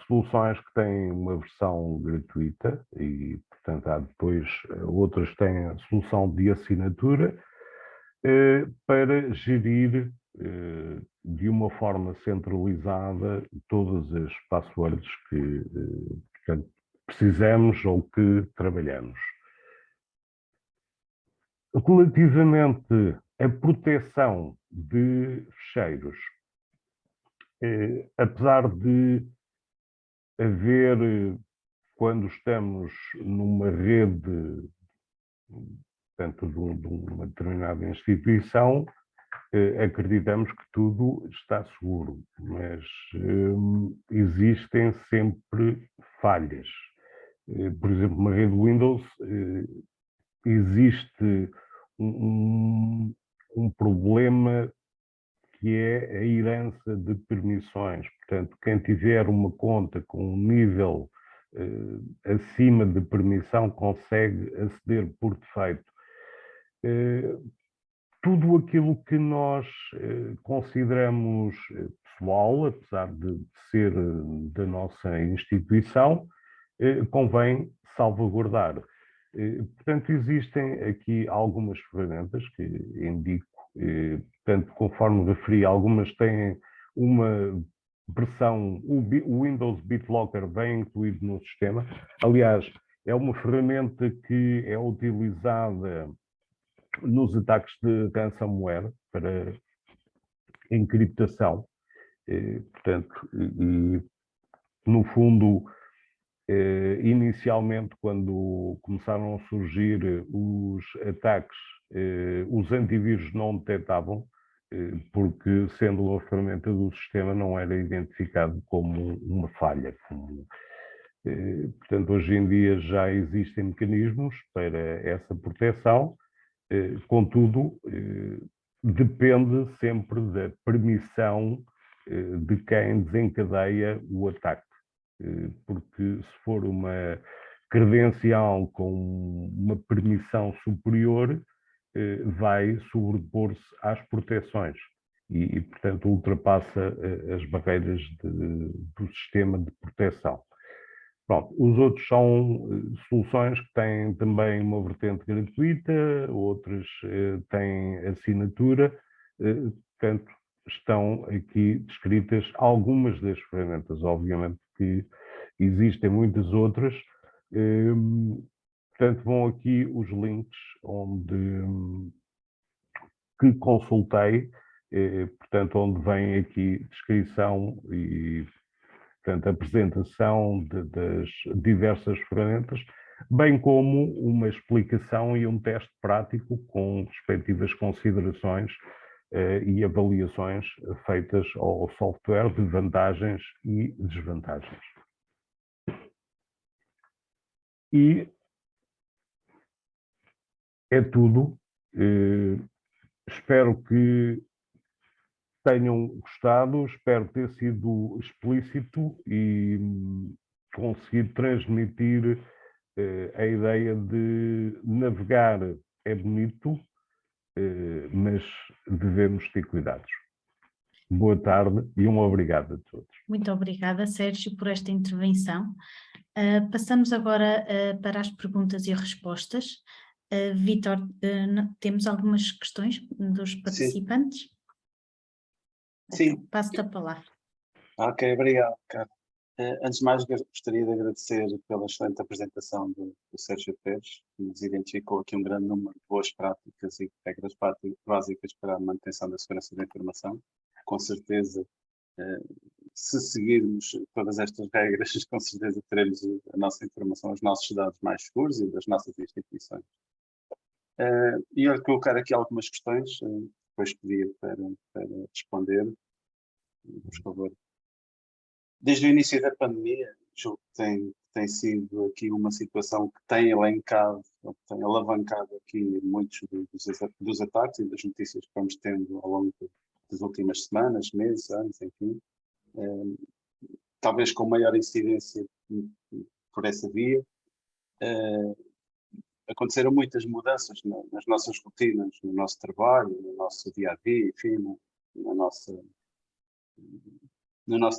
soluções que têm uma versão gratuita e, portanto, há depois outras que têm a solução de assinatura para gerir de uma forma centralizada todas as passwords que portanto, precisamos ou que trabalhamos. Relativamente à proteção de ficheiros, apesar de haver, quando estamos numa rede, portanto, de uma determinada instituição, acreditamos que tudo está seguro, mas existem sempre falhas. Por exemplo, uma rede Windows, existe um problema que é a herança de permissões. Portanto, quem tiver uma conta com um nível acima de permissão consegue aceder por defeito. Tudo aquilo que nós consideramos pessoal, apesar de ser da nossa instituição, convém salvaguardar. Portanto, existem aqui algumas ferramentas que indico, portanto, conforme referi, algumas têm uma versão, o Windows BitLocker vem incluído no sistema. Aliás, é uma ferramenta que é utilizada nos ataques de ransomware para encriptação. Portanto, no fundo, inicialmente, quando começaram a surgir os ataques, os antivírus não detectavam, porque, sendo uma ferramenta do sistema, não era identificado como uma falha. Portanto, hoje em dia já existem mecanismos para essa proteção, contudo, depende sempre da permissão de quem desencadeia o ataque. Porque se for uma credencial com uma permissão superior, vai sobrepor-se às proteções e, portanto, ultrapassa as barreiras do sistema de proteção. Pronto, os outros são soluções que têm também uma vertente gratuita, outras têm assinatura, portanto, estão aqui descritas algumas das ferramentas. Obviamente que existem muitas outras, portanto, vão aqui os links que consultei, portanto, onde vem aqui descrição e, portanto, apresentação das diversas ferramentas, bem como uma explicação e um teste prático com respectivas considerações e avaliações feitas ao software de vantagens e desvantagens. E é tudo. Espero que tenham gostado, espero ter sido explícito e conseguir transmitir a ideia de navegar é bonito, mas devemos ter cuidados. Boa tarde e um obrigado a todos. Muito obrigada, Sérgio, por esta intervenção. Passamos agora para as perguntas e respostas. Vítor, temos algumas questões dos participantes? Sim. Passo-te a palavra. Ok, obrigado, Carla. Antes de mais, gostaria de agradecer pela excelente apresentação do Sérgio Pérez, que nos identificou aqui um grande número de boas práticas e regras básicas para a manutenção da segurança da informação. Com certeza, se seguirmos todas estas regras, com certeza teremos a nossa informação, os nossos dados mais seguros e das nossas instituições. E eu colocar aqui algumas questões, depois pedir para responder, por favor. Desde o início da pandemia, julgo que tem sido aqui uma situação que tem elencado, tem alavancado aqui muitos dos ataques e das notícias que vamos tendo ao longo das últimas semanas, meses, anos, enfim. talvez com maior incidência por essa via. Aconteceram muitas mudanças nas nossas rotinas, no nosso trabalho, no nosso dia-a-dia, enfim, no nosso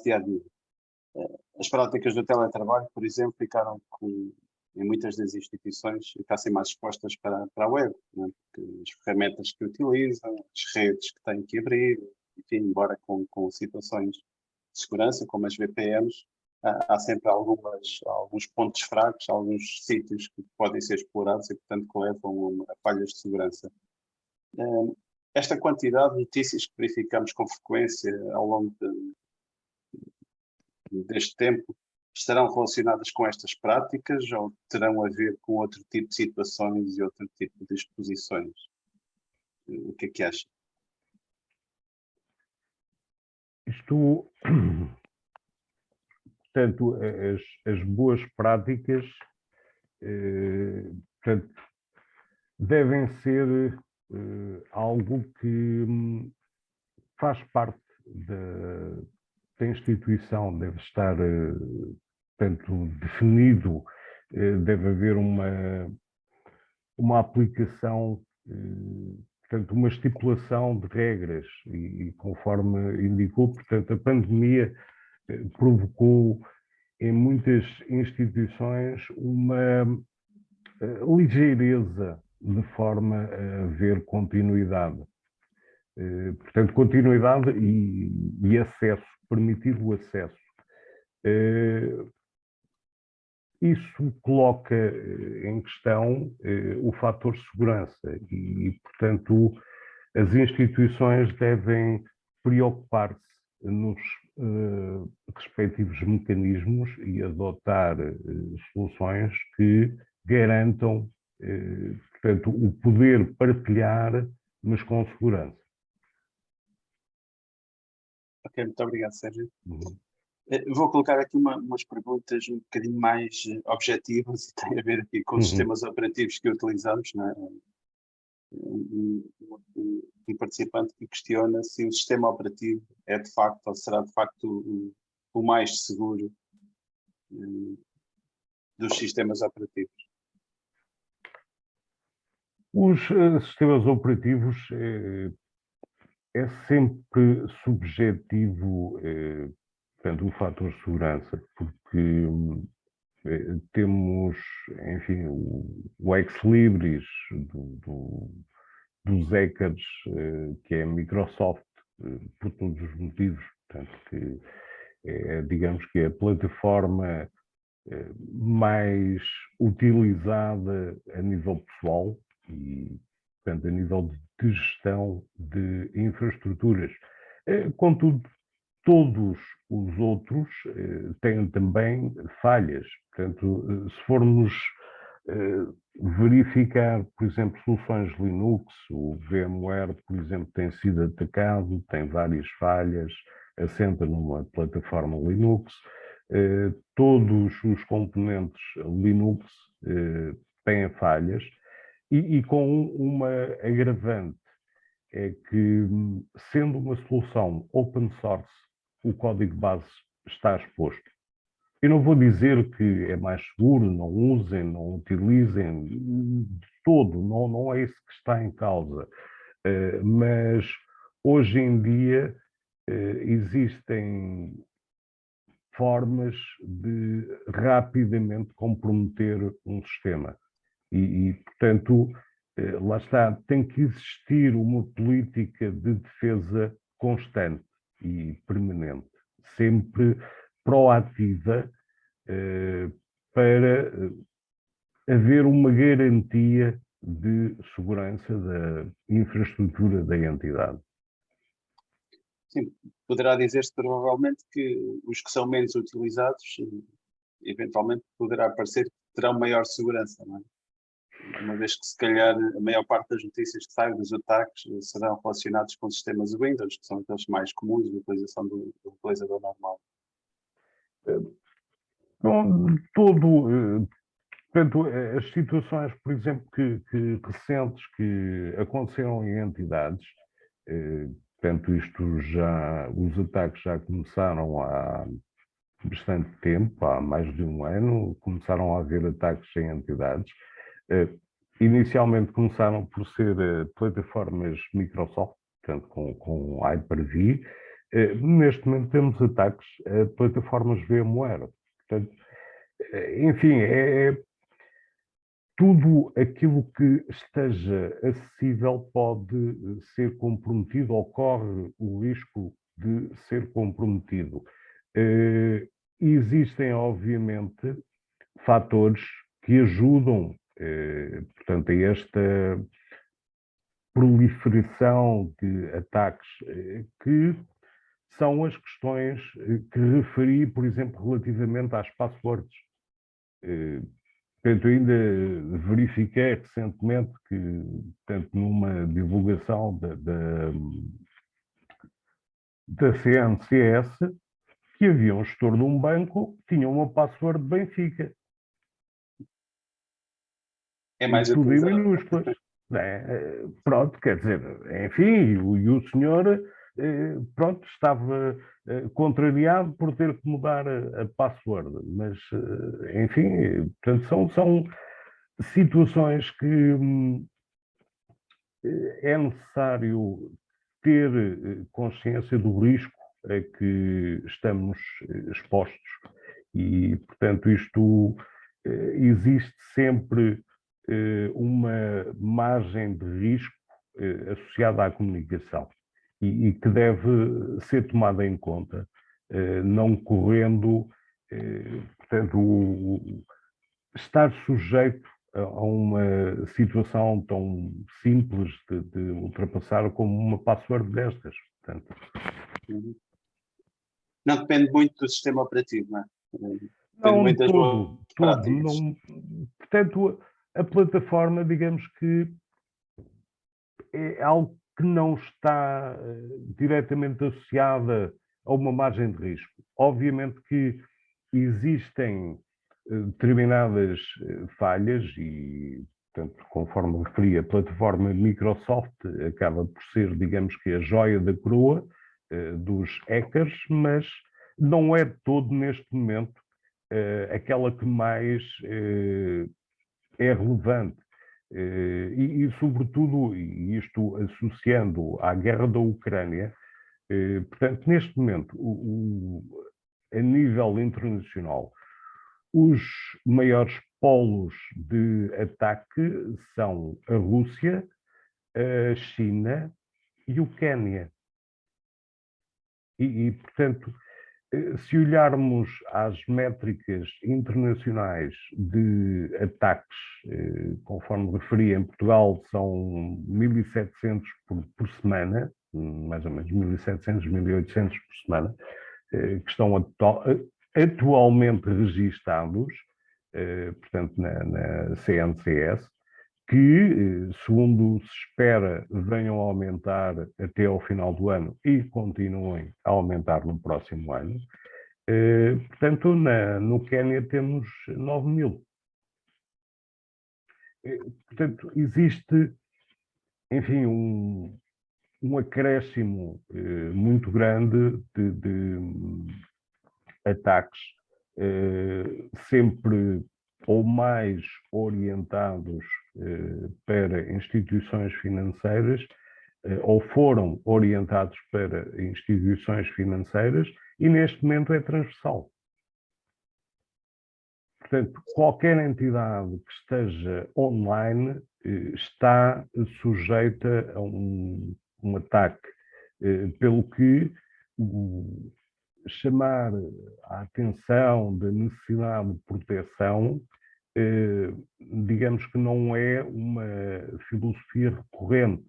dia-a-dia. As práticas do teletrabalho, por exemplo, ficaram em muitas das instituições, ficassem mais expostas para a web, né? Porque as ferramentas que utilizam, as redes que têm que abrir, enfim, embora com situações de segurança, como as VPNs, há sempre alguns pontos fracos, alguns sítios que podem ser explorados e, portanto, que levam a falhas de segurança. Esta quantidade de notícias que verificamos com frequência ao longo deste tempo estarão relacionadas com estas práticas ou terão a ver com outro tipo de situações e outro tipo de exposições? O que é que acha? Isto, portanto, as boas práticas, portanto, devem ser algo que faz parte da instituição, deve estar, portanto, definido, deve haver uma aplicação, portanto, uma estipulação de regras e conforme indicou, portanto, a pandemia provocou em muitas instituições uma ligeireza de forma a haver continuidade. Portanto, continuidade e acesso, permitir o acesso. Isso coloca em questão o fator segurança e, portanto, as instituições devem preocupar-se nos respectivos mecanismos e adotar soluções que garantam, portanto, o poder partilhar, mas com segurança. Ok, muito obrigado, Sérgio. Vou colocar aqui umas perguntas um bocadinho mais objetivas e tem a ver aqui com os sistemas operativos que utilizamos, não é? Um participante que questiona se o sistema operativo é de facto ou será de facto o mais seguro dos sistemas operativos. Os sistemas operativos é sempre subjetivo, portanto, o fator de segurança, porque temos, enfim, o ex-libris dos hackers, que é a Microsoft, por todos os motivos, portanto, que digamos que é a plataforma mais utilizada a nível pessoal e, portanto, a nível de gestão de infraestruturas. Contudo, todos os outros têm também falhas. Portanto, se formos verificar, por exemplo, soluções Linux, o VMware, por exemplo, tem sido atacado, tem várias falhas, assenta numa plataforma Linux. Todos os componentes Linux têm falhas e com uma agravante, é que, sendo uma solução open source, o código base está exposto. Eu não vou dizer que é mais seguro, não usem, não utilizem, de todo, não é isso que está em causa. Mas, hoje em dia, existem formas de rapidamente comprometer um sistema. E, portanto, lá está, tem que existir uma política de defesa constante e permanente, sempre proativa, para haver uma garantia de segurança da infraestrutura da entidade. Sim, poderá dizer-se provavelmente que os que são menos utilizados, eventualmente poderá parecer que terão maior segurança, não é? Uma vez que, se calhar, a maior parte das notícias que saem dos ataques serão relacionados com sistemas Windows, que são aqueles mais comuns de utilização do utilizador normal. Portanto, as situações, por exemplo, que recentes que aconteceram em entidades, Portanto, os ataques já começaram há bastante tempo, há mais de um ano, começaram a haver ataques em entidades. Inicialmente começaram por ser plataformas Microsoft, portanto, com Hyper-V. Neste momento temos ataques a plataformas VMware. Portanto, enfim, tudo aquilo que esteja acessível pode ser comprometido ou corre o risco de ser comprometido. Existem, obviamente, fatores que ajudam, portanto, a esta proliferação de ataques, que são as questões que referi, por exemplo, relativamente às passwords. Portanto, ainda verifiquei recentemente que, portanto, numa divulgação da CNCS, que havia um gestor de um banco que tinha uma password de Benfica. É mais tudo em utilizado. minúsculas. Pronto, quer dizer, enfim, e o senhor, pronto, estava contrariado por ter que mudar a password, mas, enfim, portanto, são situações que é necessário ter consciência do risco a que estamos expostos e, portanto, isto existe sempre uma margem de risco associada à comunicação e que deve ser tomada em conta, não correndo, portanto, estar sujeito a uma situação tão simples de ultrapassar como uma password destas. Portanto. Não depende muito do sistema operativo, não é? Depende não muito das todo. práticas. Não, portanto, a plataforma, digamos que é algo que não está diretamente associada a uma margem de risco. Obviamente que existem determinadas falhas e, portanto, conforme referi, a plataforma Microsoft acaba por ser, digamos que, a joia da coroa dos hackers, mas não é de todo, neste momento, aquela que mais é relevante. Sobretudo, e isto associando à guerra da Ucrânia, portanto, neste momento, a nível internacional, os maiores polos de ataque são a Rússia, a China e o Quénia. Portanto, se olharmos às métricas internacionais de ataques, conforme referi, em Portugal são 1.700 por semana, mais ou menos 1.700, 1.800 por semana, que estão atualmente registados, portanto, na CNCS, que, segundo se espera, venham a aumentar até ao final do ano e continuem a aumentar no próximo ano. Portanto, no Quénia temos 9.000. Portanto, existe, enfim, um acréscimo muito grande de ataques, sempre ou mais orientados para instituições financeiras, ou foram orientados para instituições financeiras, e neste momento é transversal. Portanto, qualquer entidade que esteja online está sujeita a um ataque, pelo que chamar a atenção da necessidade de proteção, digamos que não é uma filosofia recorrente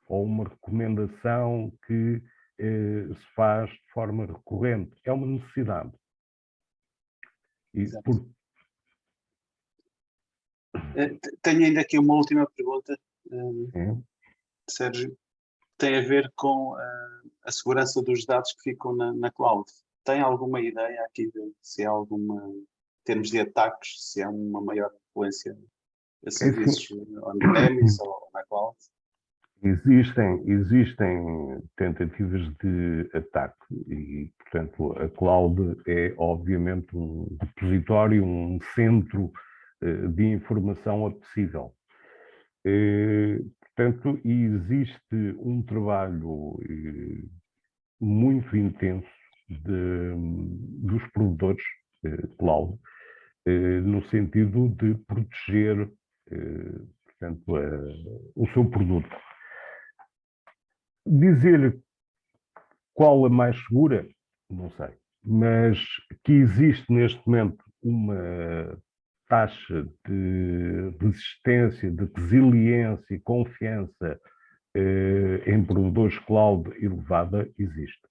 ou uma recomendação que se faz de forma recorrente. É uma necessidade. Tenho ainda aqui uma última pergunta, Sérgio. Tem a ver com a segurança dos dados que ficam na cloud. Tem alguma ideia aqui de se há alguma, em termos de ataques, se há uma maior influência a serviços on-premise ou na cloud? Existem tentativas de ataque e, portanto, a cloud é obviamente um repositório, um centro de informação acessível. Portanto, existe um trabalho muito intenso dos provedores cloud, no sentido de proteger, portanto, o seu produto. Dizer qual a mais segura, não sei, mas que existe neste momento uma taxa de resistência, de resiliência e confiança em provedores cloud elevada, existe.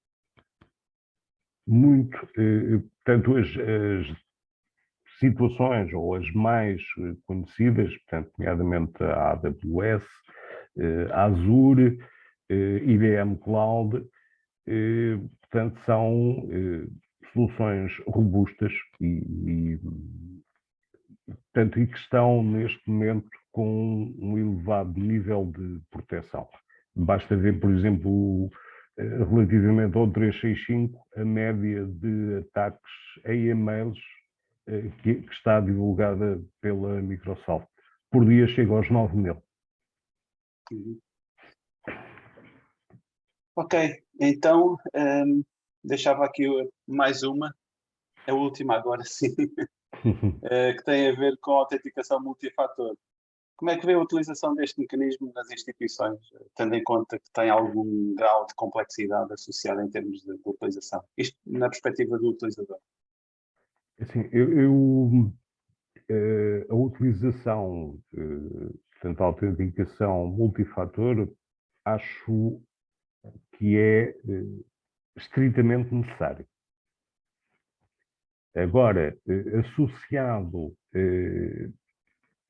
Muito, portanto, as situações, ou as mais conhecidas, portanto, nomeadamente a AWS, a Azure, IBM Cloud, portanto, são soluções robustas portanto, e que estão neste momento com um elevado nível de proteção. Basta ver, por exemplo, relativamente ao 365, a média de ataques a e-mails que está divulgada pela Microsoft. Por dia chega aos 9.000. Ok, então deixava aqui mais uma, a última agora sim, que tem a ver com a autenticação multifator. Como é que vê a utilização deste mecanismo nas instituições, tendo em conta que tem algum grau de complexidade associado em termos de utilização? Isto na perspectiva do utilizador. Assim, a utilização, portanto, a autenticação multifator, acho que é estritamente necessário. Agora, associado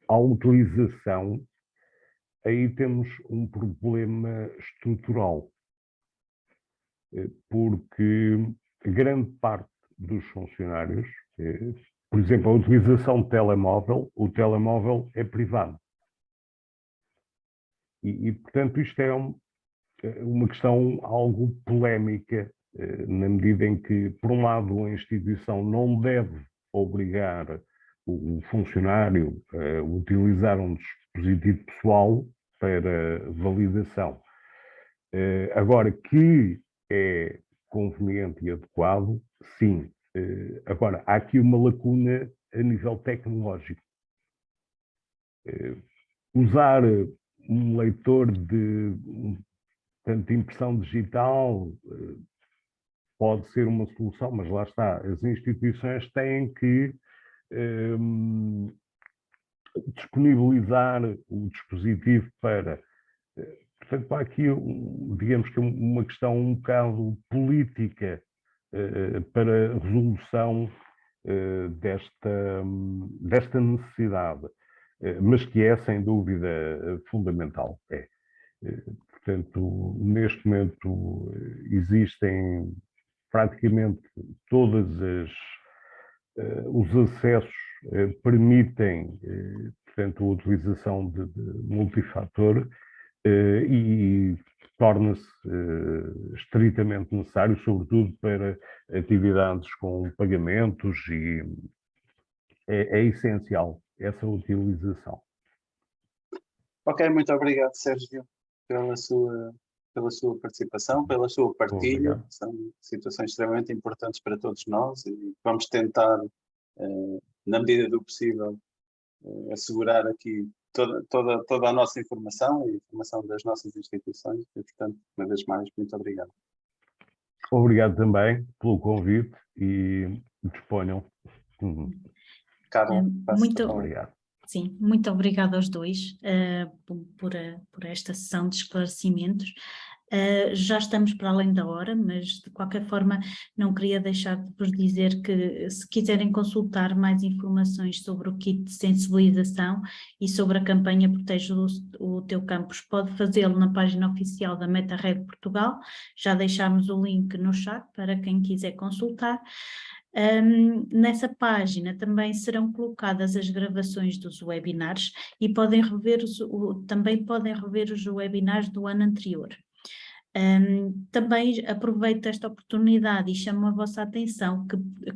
à utilização, aí temos um problema estrutural, porque grande parte dos funcionários, por exemplo, a utilização de telemóvel, o telemóvel é privado. E portanto, isto é uma questão algo polémica, na medida em que, por um lado, a instituição não deve obrigar o funcionário a utilizar um dispositivo pessoal para validação. Agora, que é conveniente e adequado, sim. Agora, há aqui uma lacuna a nível tecnológico. Usar um leitor de impressão digital pode ser uma solução, mas lá está, as instituições têm que disponibilizar o dispositivo para... Portanto, há aqui, digamos que uma questão um bocado política para a resolução desta necessidade, mas que é, sem dúvida, fundamental. Portanto, neste momento existem praticamente todas os acessos permitem, portanto, a utilização de multifator e torna-se estritamente necessário, sobretudo para atividades com pagamentos, e é essencial essa utilização. Ok, muito obrigado, Sérgio, pela sua participação, pela sua partilha. Obrigado. São situações extremamente importantes para todos nós e vamos tentar, na medida do possível, assegurar aqui toda a nossa informação e a informação das nossas instituições. E, portanto, uma vez mais, muito obrigado. Obrigado também pelo convite e disponham. Carla, Muito obrigado. Sim, muito obrigada aos dois por esta sessão de esclarecimentos. Já estamos para além da hora, mas de qualquer forma não queria deixar de vos dizer que, se quiserem consultar mais informações sobre o kit de sensibilização e sobre a campanha Protege o Teu Campus, pode fazê-lo na página oficial da MetaRed Portugal. Já deixámos o link no chat para quem quiser consultar. Nessa página também serão colocadas as gravações dos webinars e também podem rever os webinars do ano anterior. Também aproveito esta oportunidade e chamo a vossa atenção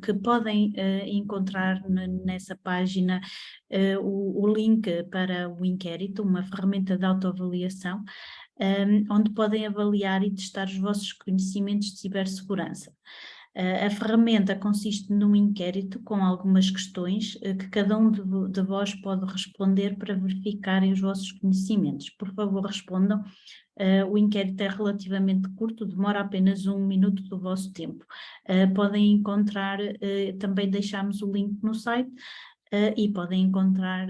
que podem encontrar nessa página o link para o inquérito, uma ferramenta de autoavaliação, onde podem avaliar e testar os vossos conhecimentos de cibersegurança. A ferramenta consiste num inquérito com algumas questões que cada um de vós pode responder para verificarem os vossos conhecimentos. Por favor, respondam. O inquérito é relativamente curto, demora apenas 1 minuto do vosso tempo. Podem encontrar, também deixamos o link no site, e podem encontrar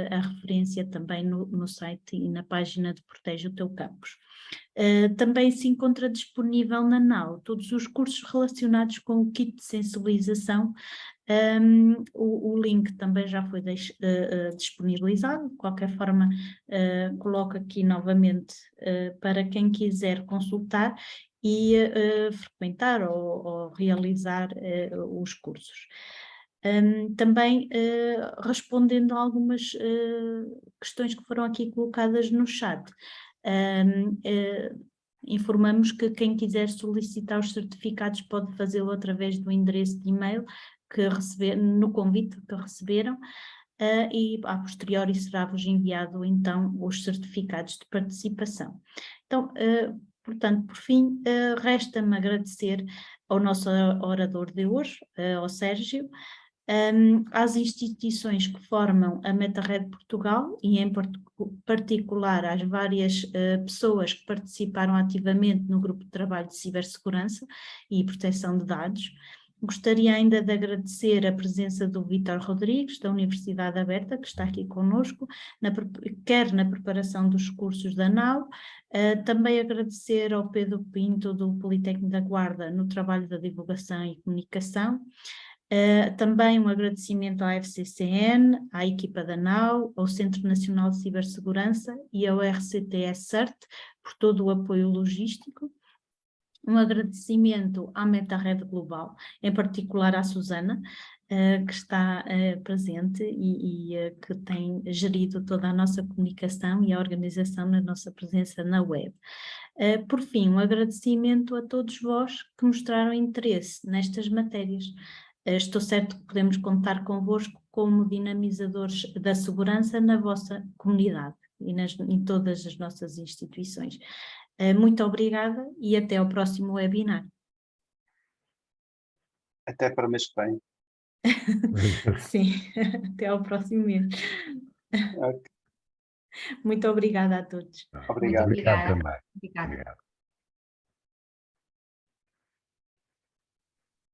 a referência também no site e na página de Protege o Teu Campus. Também se encontra disponível na NAU todos os cursos relacionados com o kit de sensibilização. O link também já foi disponibilizado, de qualquer forma coloco aqui novamente para quem quiser consultar e frequentar ou realizar os cursos. Também respondendo a algumas questões que foram aqui colocadas no chat, informamos que quem quiser solicitar os certificados pode fazê-lo através do endereço de e-mail no convite que receberam, e a posteriori será-vos enviado então os certificados de participação. Então, portanto, por fim, resta-me agradecer ao nosso orador de hoje, ao Sérgio, às instituições que formam a MetaRed Portugal e em particular às várias pessoas que participaram ativamente no grupo de trabalho de cibersegurança e proteção de dados. Gostaria ainda de agradecer a presença do Vítor Rodrigues, da Universidade Aberta, que está aqui connosco, quer na preparação dos cursos da NAU, também agradecer ao Pedro Pinto, do Politécnico da Guarda, no trabalho da divulgação e comunicação. Também um agradecimento à FCCN, à equipa da NAU, ao Centro Nacional de Cibersegurança e ao RCTS CERT por todo o apoio logístico. Um agradecimento à MetaRed Global, em particular à Susana, que está presente e que tem gerido toda a nossa comunicação e a organização da nossa presença na web. Por fim, um agradecimento a todos vós que mostraram interesse nestas matérias. Estou certo que podemos contar convosco como dinamizadores da segurança na vossa comunidade e em todas as nossas instituições. Muito obrigada e até ao próximo webinar. Até para o mês que vem. Sim, até ao próximo mês. Ok. Muito obrigada a todos. Obrigado. Obrigado também. Obrigada. Obrigado.